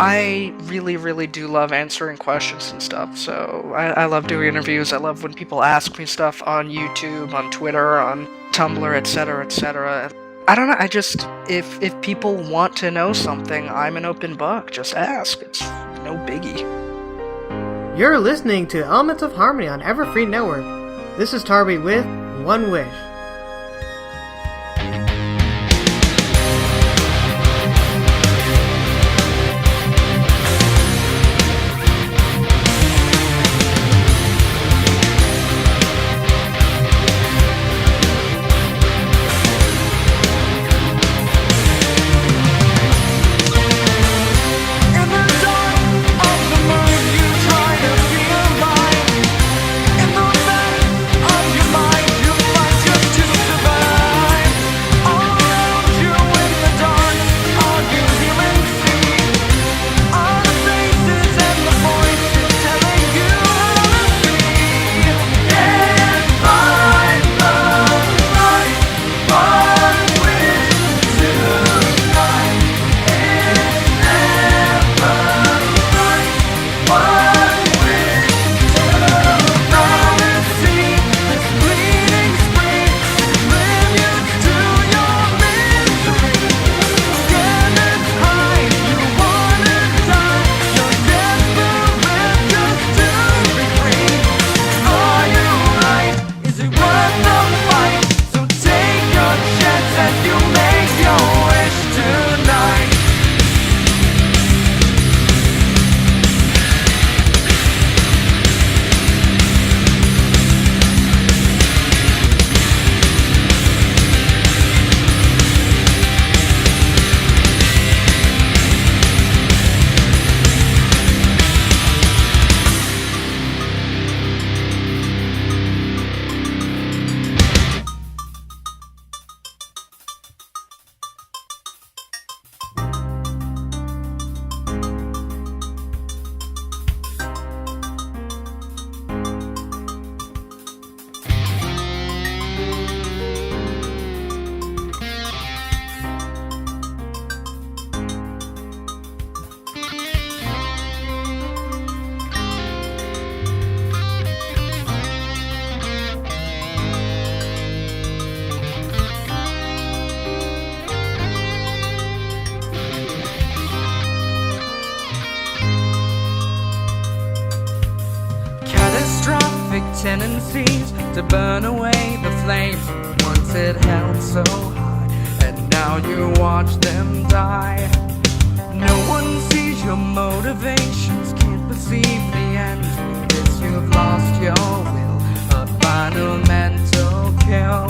I really, really do love answering questions and stuff, so I love doing interviews. I love when people ask me stuff on YouTube, on Twitter, on Tumblr, etc., etc. I don't know. I just if people want to know something, I'm an open book. Just ask. It's no biggie. You're listening to Elements of Harmony on Everfree Network. This is Tarby with One Wish. Tendencies to burn away the flame. Once it held so high, and now you watch them die. No one sees your motivations, can't perceive the end. In this you've lost your will, a final mental kill.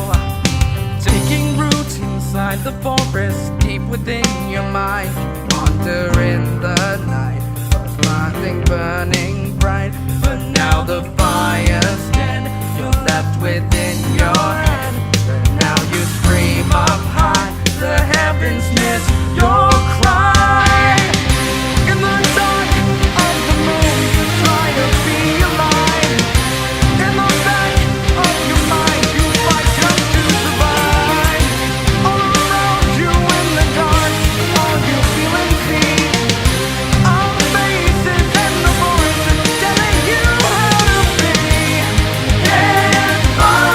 Taking root inside the forest, deep within your mind. Wander in the night, but finding burning bright. But now the fire's dead, you're left within your head. And now you scream up high, the heavens miss your cry. In the dark of the moon, you try to be alive. In the back of your mind, you fight just to survive. All around you in the dark, all you feel and see are the faces and the voices telling you how to be. Can't find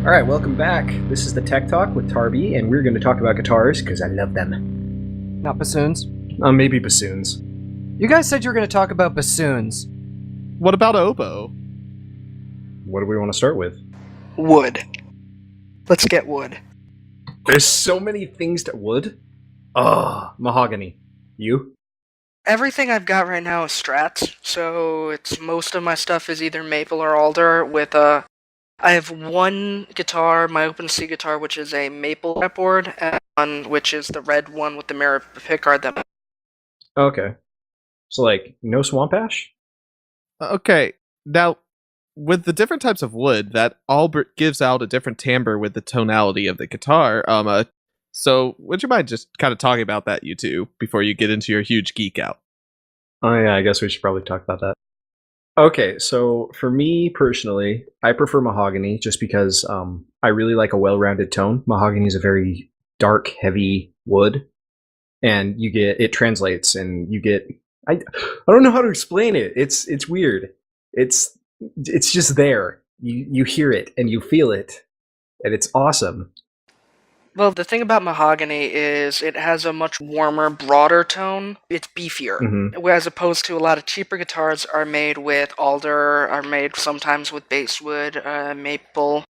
Alright, welcome back. This is the Tech Talk with Tarby, and we're going to talk about guitars, because I love them. Not bassoons. Maybe bassoons. You guys said you were going to talk about bassoons. What about oboe? What do we want to start with? Wood. Let's get wood. There's so many things to... Wood? Oh, mahogany. You? Everything I've got right now is Strats, so most of my stuff is either maple or alder. I have one guitar, my Open C guitar, which is a maple fretboard, and one which is the red one with the mirror pickguard. Okay. So, like, no swamp ash? Okay, now with the different types of wood, that all gives out a different timbre with the tonality of the guitar. So would you mind just kind of talking about that, you two, before you get into your huge geek out? Oh yeah, I guess we should probably talk about that. Okay, so for me personally, I prefer mahogany just because I really like a well-rounded tone. Mahogany is a very dark, heavy wood, and it translates, and you get I don't know how to explain it. It's weird. It's just there. You hear it and you feel it, and it's awesome. Well, the thing about mahogany is it has a much warmer, broader tone. It's beefier. Mm-hmm. As opposed to a lot of cheaper guitars are made with alder, are made sometimes with basswood, maple.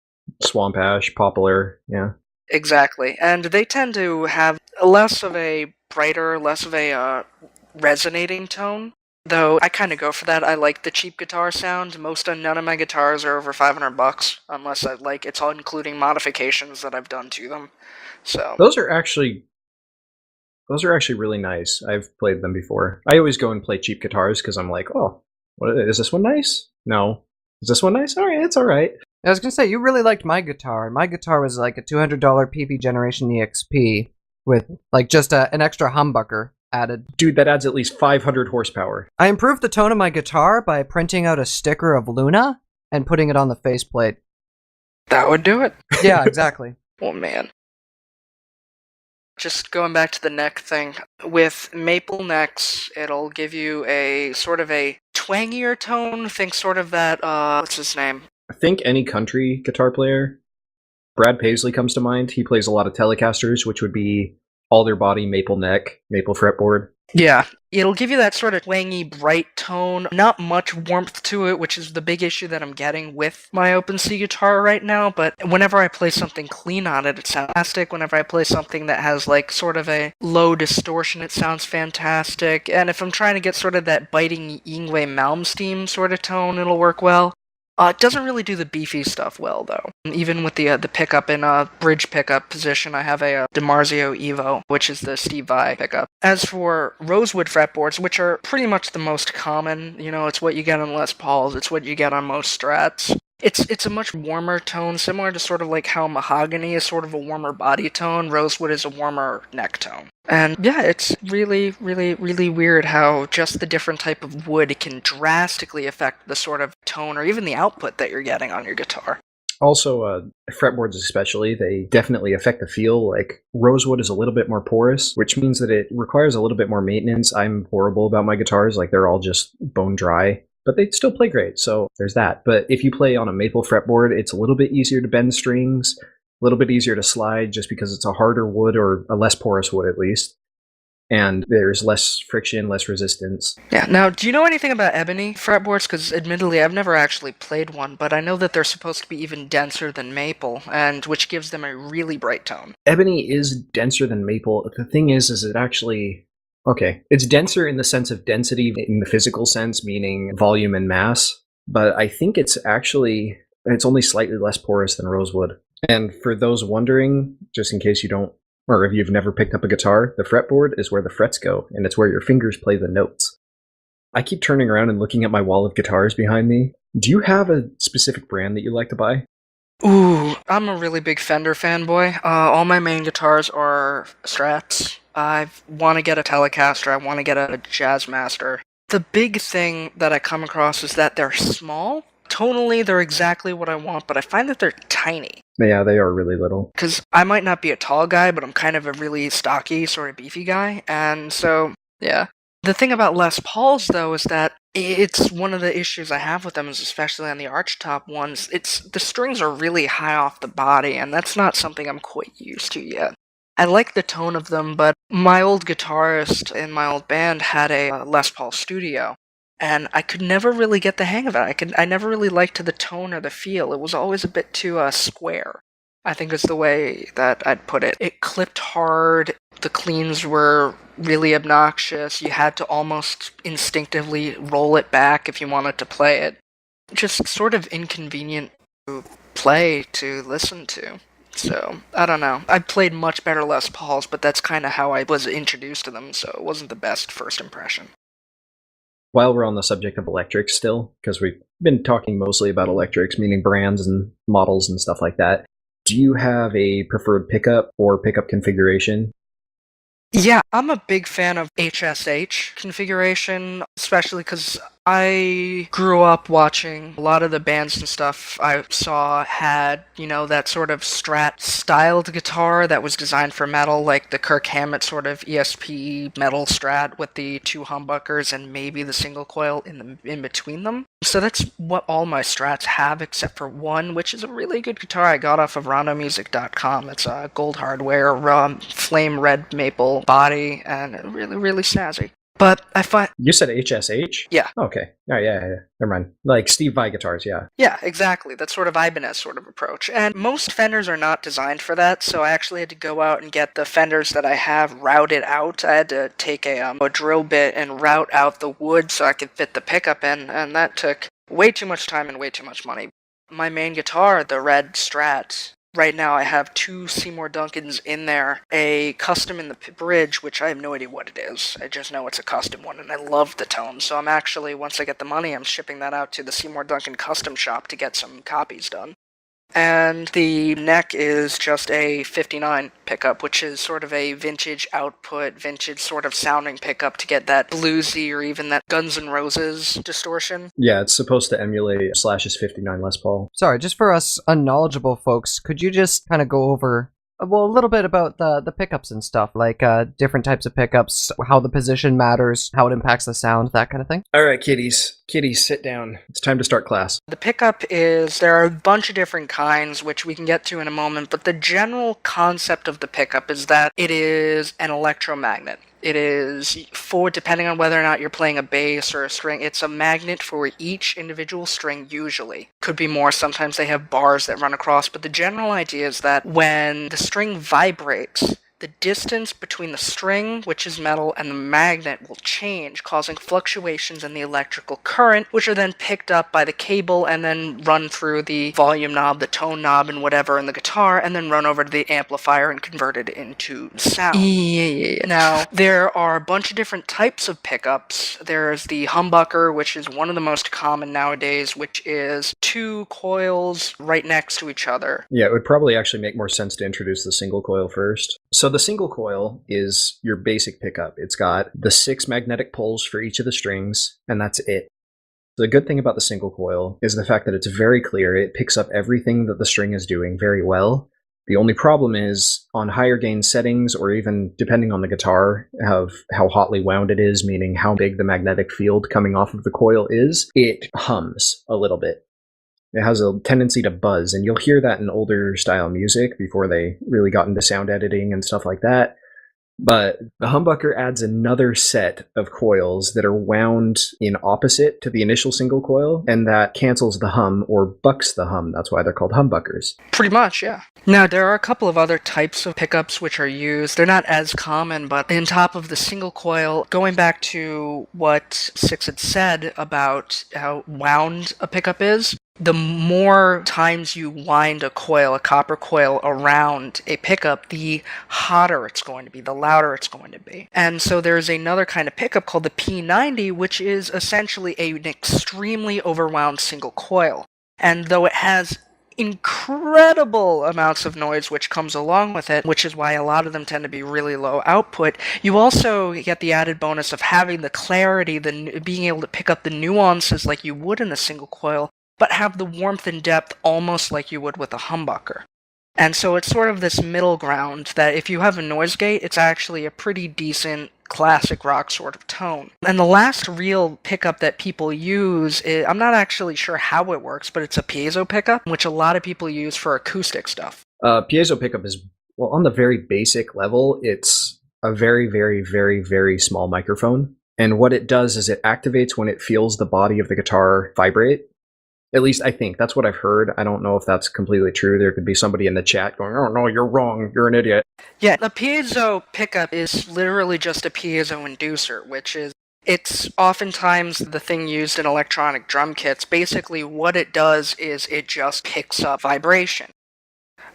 Swamp ash, poplar, yeah. Exactly. And they tend to have less of a brighter, less of a resonating tone. Though I kind of go for that. I like the cheap guitar sound. None of my guitars are over $500, unless it's all including modifications that I've done to them. So those are actually really nice. I've played them before. I always go and play cheap guitars because I'm like, oh, is this one nice? No. Is this one nice? All right, it's all right. I was going to say, you really liked my guitar. My guitar was like a $200 PP Generation EXP with like just an extra humbucker added. Dude, that adds at least 500 horsepower. I improved the tone of my guitar by printing out a sticker of Luna and putting it on the faceplate. That would do it. Yeah, exactly. Oh, man. Just going back to the neck thing, with maple necks, it'll give you a sort of a twangier tone. Think sort of that, what's his name? I think any country guitar player. Brad Paisley comes to mind. He plays a lot of Telecasters, which would be alder body, maple neck, maple fretboard. Yeah, it'll give you that sort of twangy, bright tone. Not much warmth to it, which is the big issue that I'm getting with my Open C guitar right now, but whenever I play something clean on it, it sounds fantastic. Whenever I play something that has, like, sort of a low distortion, it sounds fantastic. And if I'm trying to get sort of that biting Yngwie Malmsteen sort of tone, it'll work well. It doesn't really do the beefy stuff well, though. Even with the pickup in bridge pickup position, I have a DiMarzio Evo, which is the Steve Vai pickup. As for rosewood fretboards, which are pretty much the most common, it's what you get on Les Pauls, it's what you get on most Strats. It's a much warmer tone, similar to sort of like how mahogany is sort of a warmer body tone, rosewood is a warmer neck tone. And yeah, it's really, really, really weird how just the different type of wood can drastically affect the sort of tone or even the output that you're getting on your guitar. Also, fretboards especially, they definitely affect the feel. Like, rosewood is a little bit more porous, which means that it requires a little bit more maintenance. I'm horrible about my guitars, like they're all just bone dry. But they still play great, so there's that. But if you play on a maple fretboard, it's a little bit easier to bend strings, a little bit easier to slide just because it's a harder wood, or a less porous wood at least. And there's less friction, less resistance. Yeah, now, do you know anything about ebony fretboards? Because admittedly, I've never actually played one, but I know that they're supposed to be even denser than maple, and which gives them a really bright tone. Ebony is denser than maple. The thing is it actually... Okay, it's denser in the sense of density in the physical sense, meaning volume and mass, but I think it's only slightly less porous than rosewood. And for those wondering, just in case you don't, or if you've never picked up a guitar, the fretboard is where the frets go, and it's where your fingers play the notes. I keep turning around and looking at my wall of guitars behind me. Do you have a specific brand that you like to buy? Ooh, I'm a really big Fender fanboy. All my main guitars are Strats. I want to get a Telecaster, I want to get a Jazzmaster. The big thing that I come across is that they're small. Tonally, they're exactly what I want, but I find that they're tiny. Yeah, they are really little. Because I might not be a tall guy, but I'm kind of a really stocky, sort of beefy guy, and so, yeah. The thing about Les Pauls, though, is that it's one of the issues I have with them, is especially on the archtop ones. It's the strings are really high off the body, and that's not something I'm quite used to yet. I like the tone of them, but my old guitarist in my old band had a Les Paul Studio, and I could never really get the hang of it. I never really liked the tone or the feel. It was always a bit too square, I think is the way that I'd put it. It clipped hard, the cleans were really obnoxious, you had to almost instinctively roll it back if you wanted to play it. Just sort of inconvenient to play, to listen to. So, I don't know. I played much better Les Pauls, but that's kind of how I was introduced to them, so it wasn't the best first impression. While we're on the subject of electrics still, because we've been talking mostly about electrics, meaning brands and models and stuff like that, do you have a preferred pickup or pickup configuration? Yeah, I'm a big fan of HSH configuration, especially because I grew up watching a lot of the bands and stuff I saw had, that sort of Strat styled guitar that was designed for metal, like the Kirk Hammett sort of ESP metal Strat with the two humbuckers and maybe the single coil in between them. So that's what all my Strats have, except for one, which is a really good guitar I got off of rondomusic.com. It's a gold hardware, flame red maple body, and really, really snazzy. But I find... You said HSH? Yeah. Okay. Oh, yeah. Never mind. Like Steve Vai guitars, yeah. Yeah, exactly. That sort of Ibanez sort of approach. And most Fenders are not designed for that, so I actually had to go out and get the Fenders that I have routed out. I had to take a drill bit and route out the wood so I could fit the pickup in, and that took way too much time and way too much money. My main guitar, the red Strat, right now I have two Seymour Duncans in there, a custom in the bridge, which I have no idea what it is. I just know it's a custom one, and I love the tone. So I'm actually, once I get the money, I'm shipping that out to the Seymour Duncan custom shop to get some copies done. And the neck is just a 59 pickup, which is sort of a vintage output, vintage sort of sounding pickup to get that bluesy or even that Guns N' Roses distortion. Yeah, it's supposed to emulate Slash's 59 Les Paul. Sorry, just for us unknowledgeable folks, could you just kind of go over a little bit about the pickups and stuff, like different types of pickups, how the position matters, how it impacts the sound, that kind of thing? All right, kiddies, sit down. It's time to start class. The pickup there are a bunch of different kinds, which we can get to in a moment, but the general concept of the pickup is that it is an electromagnet. It is depending on whether or not you're playing a bass or a string, it's a magnet for each individual string usually. Could be more, sometimes they have bars that run across, but the general idea is that when the string vibrates, the distance between the string, which is metal, and the magnet will change, causing fluctuations in the electrical current, which are then picked up by the cable and then run through the volume knob, the tone knob, and whatever in the guitar, and then run over to the amplifier and convert it into sound. Yeah. Now, there are a bunch of different types of pickups. There's the humbucker, which is one of the most common nowadays, which is two coils right next to each other. Yeah, it would probably actually make more sense to introduce the single coil first. So the single coil is your basic pickup. It's got the 6 magnetic poles for each of the strings, and that's it. The good thing about the single coil is the fact that it's very clear. It picks up everything that the string is doing very well. The only problem is, on higher gain settings, or even depending on the guitar, of how hotly wound it is, meaning how big the magnetic field coming off of the coil is, it hums a little bit. It has a tendency to buzz, and you'll hear that in older style music before they really got into sound editing and stuff like that. But the humbucker adds another set of coils that are wound in opposite to the initial single coil, and that cancels the hum or bucks the hum. That's why they're called humbuckers. Pretty much, yeah. Now, there are a couple of other types of pickups which are used. They're not as common, but on top of the single coil, going back to what Syx had said about how wound a pickup is, the more times you wind a copper coil around a pickup, the hotter it's going to be, the louder it's going to be. And so there's another kind of pickup called the P90, which is essentially an extremely overwound single coil. And though it has incredible amounts of noise which comes along with it, which is why a lot of them tend to be really low output, you also get the added bonus of having the clarity, being able to pick up the nuances like you would in a single coil, but have the warmth and depth almost like you would with a humbucker. And so it's sort of this middle ground that if you have a noise gate, it's actually a pretty decent classic rock sort of tone. And the last real pickup that people use, I'm not actually sure how it works, but it's a piezo pickup, which a lot of people use for acoustic stuff. Piezo pickup is, well, on the very basic level, it's a very, very, very, very small microphone. And what it does is it activates when it feels the body of the guitar vibrate. At least I think that's what I've heard. I don't know if that's completely true. There could be somebody in the chat going, "Oh no, you're wrong. You're an idiot." Yeah, the piezo pickup is literally just a piezo inducer, which is, it's oftentimes the thing used in electronic drum kits. Basically, what it does is it just picks up vibration.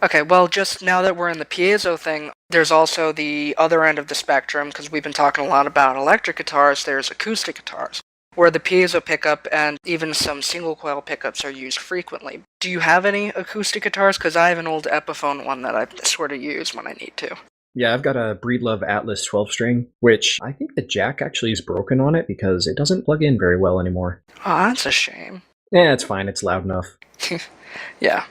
Okay, well, just now that we're in the piezo thing, there's also the other end of the spectrum, because we've been talking a lot about electric guitars, there's acoustic guitars, where the piezo pickup and even some single coil pickups are used frequently. Do you have any acoustic guitars? Because I have an old Epiphone one that I sort of use when I need to. Yeah, I've got a Breedlove Atlas 12 string, which I think the jack actually is broken on it because it doesn't plug in very well anymore. Oh, that's a shame. Yeah, it's fine. It's loud enough. Yeah.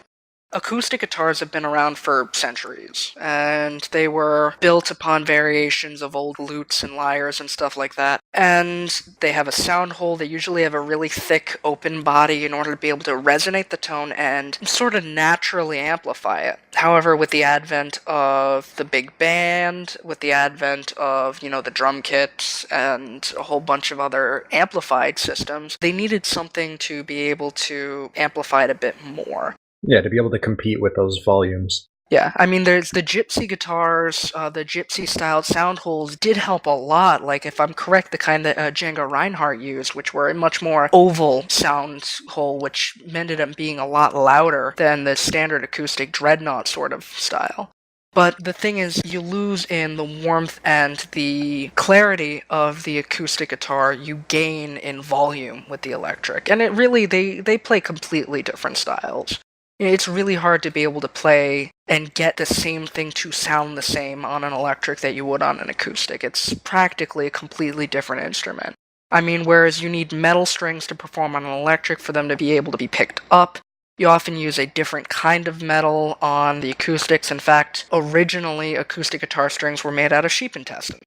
Acoustic guitars have been around for centuries, and they were built upon variations of old lutes and lyres and stuff like that. And they have a sound hole. They usually have a really thick open body in order to be able to resonate the tone and sort of naturally amplify it. However, with the advent of the big band, with the advent of, the drum kits and a whole bunch of other amplified systems, they needed something to be able to amplify it a bit more. Yeah, to be able to compete with those volumes. Yeah, I mean, there's the gypsy guitars, the gypsy-styled sound holes did help a lot. Like, if I'm correct, the kind that Django Reinhardt used, which were a much more oval sound hole, which ended up being a lot louder than the standard acoustic dreadnought sort of style. But the thing is, you lose in the warmth and the clarity of the acoustic guitar. You gain in volume with the electric. And it really, they play completely different styles. It's really hard to be able to play and get the same thing to sound the same on an electric that you would on an acoustic. It's practically a completely different instrument. I mean, whereas you need metal strings to perform on an electric for them to be able to be picked up, you often use a different kind of metal on the acoustics. In fact, originally acoustic guitar strings were made out of sheep intestine.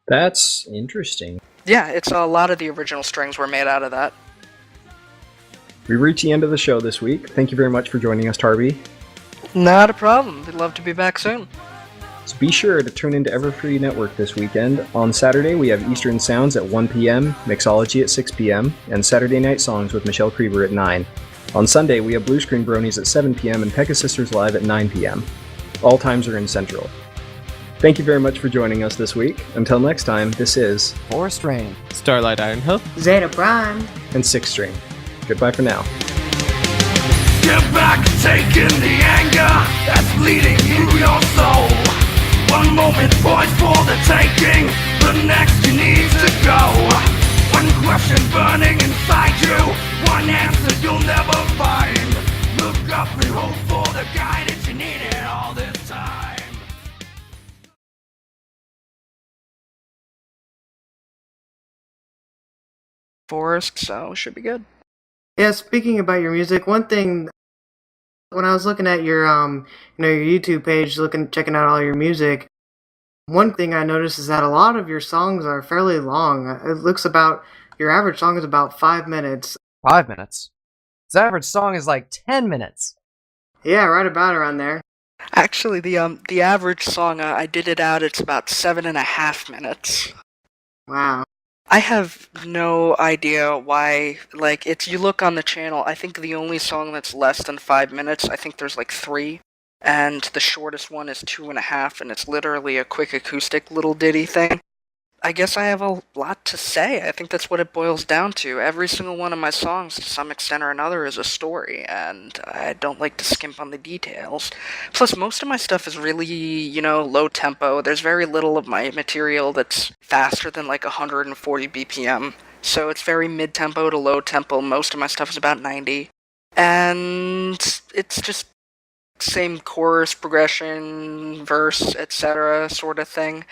That's interesting. Yeah, it's a lot of the original strings were made out of that. We reached the end of the show this week. Thank you very much for joining us, Tarby. Not a problem. We'd love to be back soon. So be sure to tune into Everfree Network this weekend. On Saturday, we have Eastern Sounds at 1 p.m., Mixology at 6 p.m., and Saturday Night Songs with Michelle Krieber at 9. On Sunday, we have Blue Screen Bronies at 7 p.m. and Pekka Sisters Live at 9 p.m. All times are in Central. Thank you very much for joining us this week. Until next time, this is Forest Rain, Starlight Ironhoof, Zeta Prime, and Syx String. Goodbye for now. Get back, taking the anger that's bleeding through your soul. One moment poised for the taking, the next you need to go. One question burning inside you, one answer you'll never find. Look up and hope for the guidance you needed all this time. Forest, so should be good. Yeah, speaking about your music, one thing when I was looking at your your YouTube page, checking out all your music, one thing I noticed is that a lot of your songs are fairly long. It looks about your average song is about 5 minutes. 5 minutes. His average song is like 10 minutes. Yeah, right about around there. Actually, the average song I did it out. It's about 7.5 minutes. Wow. I have no idea why. Like, it's, you look on the channel, I think the only song that's less than 5 minutes, I think there's like 3, and the shortest one is 2.5, and it's literally a quick acoustic little ditty thing. I guess I have a lot to say. I think that's what it boils down to. Every single one of my songs, to some extent or another, is a story, and I don't like to skimp on the details. Plus, most of my stuff is really, low tempo. There's very little of my material that's faster than like 140 BPM. So it's very mid-tempo to low tempo. Most of my stuff is about 90. And it's just same chorus, progression, verse, etc. sort of thing.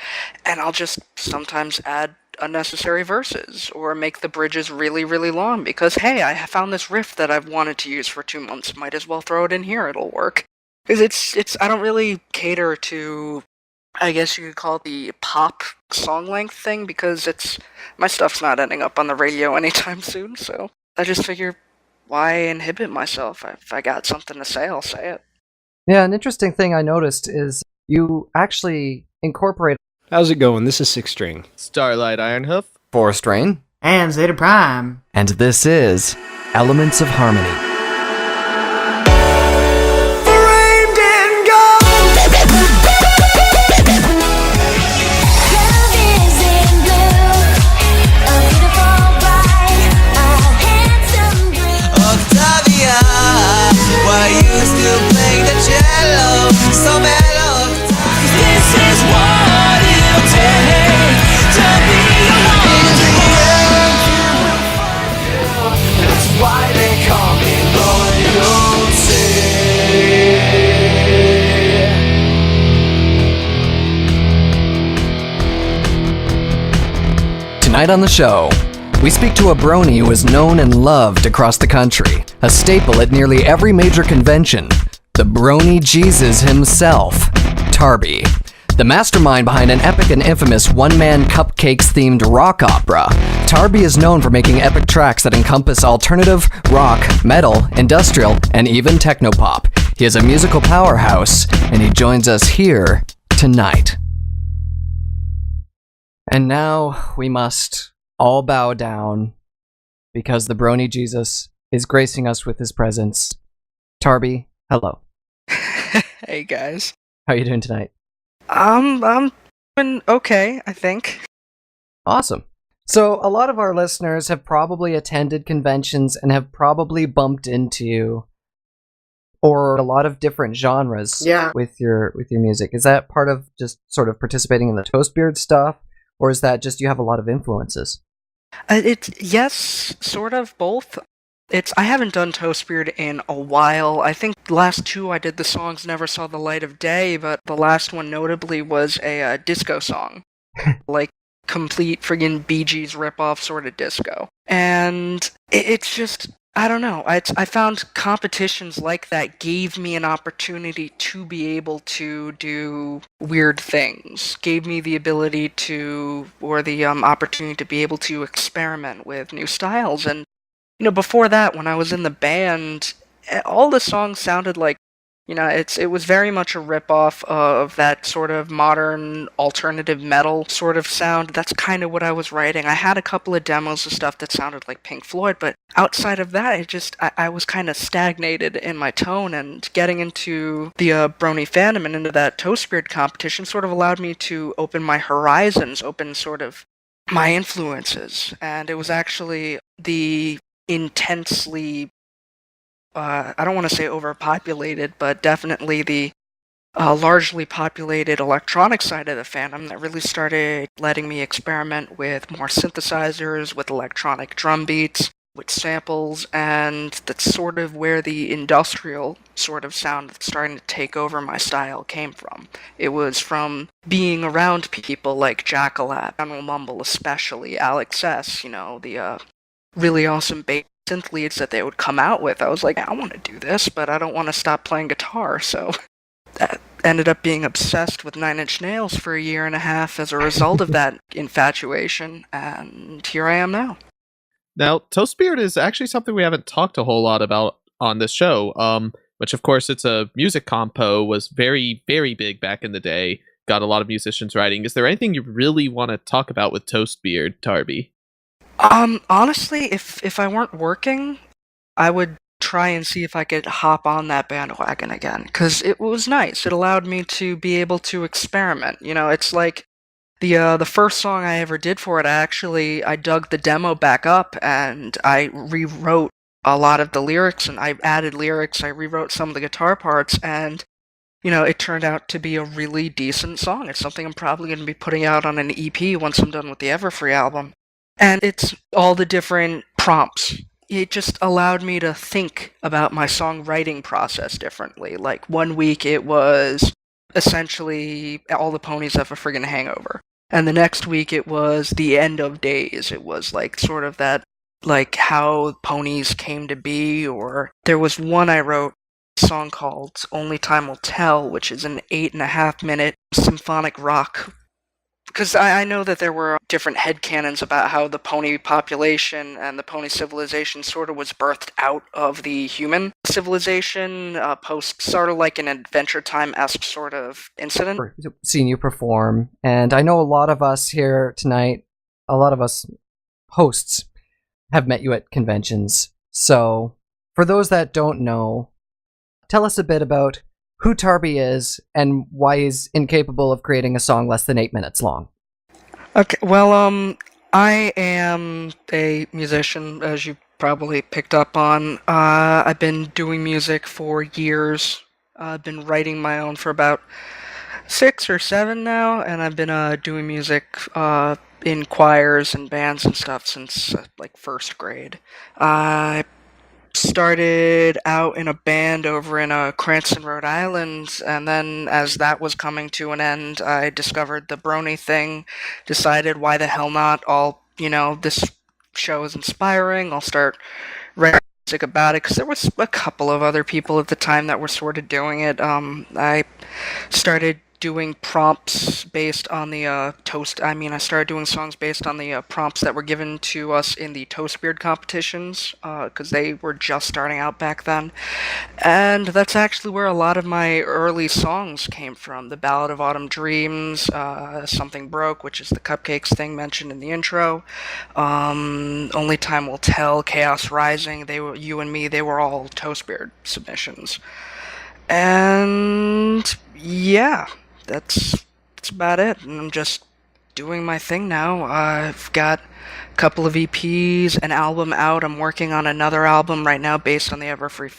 And I'll just sometimes add unnecessary verses or make the bridges really, really long because, hey, I found this riff that I've wanted to use for 2 months. Might as well throw it in here. It'll work. Because it's I don't really cater to, I guess you could call it the pop song length thing, because my stuff's not ending up on the radio anytime soon, so I just figure, why inhibit myself? If I got something to say, I'll say it. Yeah, an interesting thing I noticed is you actually incorporate How's it going? This is Syx String. Starlight Ironhoof. 4-Strain, And Zeta Prime. and this is Elements of Harmony. Framed in gold. Octavia, why you still playing the cello so mellow? This is what it'll take to be alone. That's why they call me royalty. Tonight on the show, we speak to a brony who is known and loved across the country, a staple at nearly every major convention, the Brony Jesus himself, Tarby. The mastermind behind an epic and infamous one-man cupcakes-themed rock opera, Tarby is known for making epic tracks that encompass alternative, rock, metal, industrial, and even technopop. He is a musical powerhouse, and he joins us here tonight. And now we must all bow down because the Brony Jesus is gracing us with his presence. Tarby, hello. Hey guys. How are you doing tonight? I'm doing okay, I think. Awesome. So, a lot of our listeners have probably attended conventions and have probably bumped into you, or a lot of different genres with your music. Is that part of just sort of participating in the Toastbeard stuff, or is that just you have a lot of influences? It's yes, sort of both. I haven't done Toastbeard in a while. I think the last two I did the songs never saw the light of day, but the last one notably was a disco song. Like, complete friggin' Bee Gees ripoff sort of disco. And it's just, I don't know. I found competitions like that gave me an opportunity to be able to do weird things. Gave me the ability to, or the opportunity to be able to experiment with new styles. And, you know, before that, when I was in the band, all the songs sounded like, you know, it was very much a ripoff of that sort of modern alternative metal sort of sound. That's kind of what I was writing. I had a couple of demos of stuff that sounded like Pink Floyd, but outside of that, I was kind of stagnated in my tone, and getting into the Brony fandom and into that Toastbeard competition sort of allowed me to open my horizons, open sort of my influences. And it was actually the intensely I don't want to say overpopulated, but definitely the largely populated electronic side of the fandom that really started letting me experiment with more synthesizers, with electronic drum beats, with samples, and that's sort of where the industrial sort of sound that's starting to take over my style came from. It was from being around people like Jackalap, General Mumble especially, Alex S., you know, the really awesome bass synth leads that they would come out with. I was like, I want to do this, but I don't want to stop playing guitar, so that ended up being obsessed with Nine Inch Nails for a year and a half as a result of that infatuation, and here I am now. Now, Toastbeard is actually something we haven't talked a whole lot about on this show, which of course it's a music compo, was very, very big back in the day, got a lot of musicians writing. Is there anything you really want to talk about with Toastbeard, Tarby? Honestly, if I weren't working, I would try and see if I could hop on that bandwagon again, because it was nice. It allowed me to be able to experiment. You know, it's like the first song I ever did for it, I dug the demo back up and I rewrote a lot of the lyrics, and I added lyrics, I rewrote some of the guitar parts, and, you know, it turned out to be a really decent song. It's something I'm probably going to be putting out on an EP once I'm done with the Everfree album. And it's all the different prompts. It just allowed me to think about my songwriting process differently. Like, one week it was essentially all the ponies have a friggin' hangover. And the next week it was the end of days. It was like sort of that, like how ponies came to be. Or there was one I wrote song called Only Time Will Tell, which is an 8.5-minute symphonic rock. Because I know that there were different headcanons about how the pony population and the pony civilization sort of was birthed out of the human civilization, sort of like an Adventure Time-esque sort of incident. Seeing you perform, and I know a lot of us here tonight, a lot of us hosts, have met you at conventions. So, for those that don't know, tell us a bit about who Tarby is and why he's incapable of creating a song less than 8 minutes long. Okay, well, I am a musician, as you probably picked up on. I've been doing music for years. I've been writing my own for about 6 or 7 now, and I've been doing music in choirs and bands and stuff since like first grade. I started out in a band over in Cranston, Rhode Island, and then as that was coming to an end, I discovered the Brony thing, decided why the hell not, this show is inspiring, I'll start writing music about it, because there was a couple of other people at the time that were sort of doing it. I started doing prompts based on the I started doing songs based on the prompts that were given to us in the Toastbeard competitions, because they were just starting out back then. And that's actually where a lot of my early songs came from. The Ballad of Autumn Dreams, Something Broke, which is the Cupcakes thing mentioned in the intro, Only Time Will Tell, Chaos Rising, You and Me, they were all Toastbeard submissions. And yeah, that's about it. And I'm just doing my thing now. I've got a couple of EPs, an album out. I'm working on another album right now based on the Everfree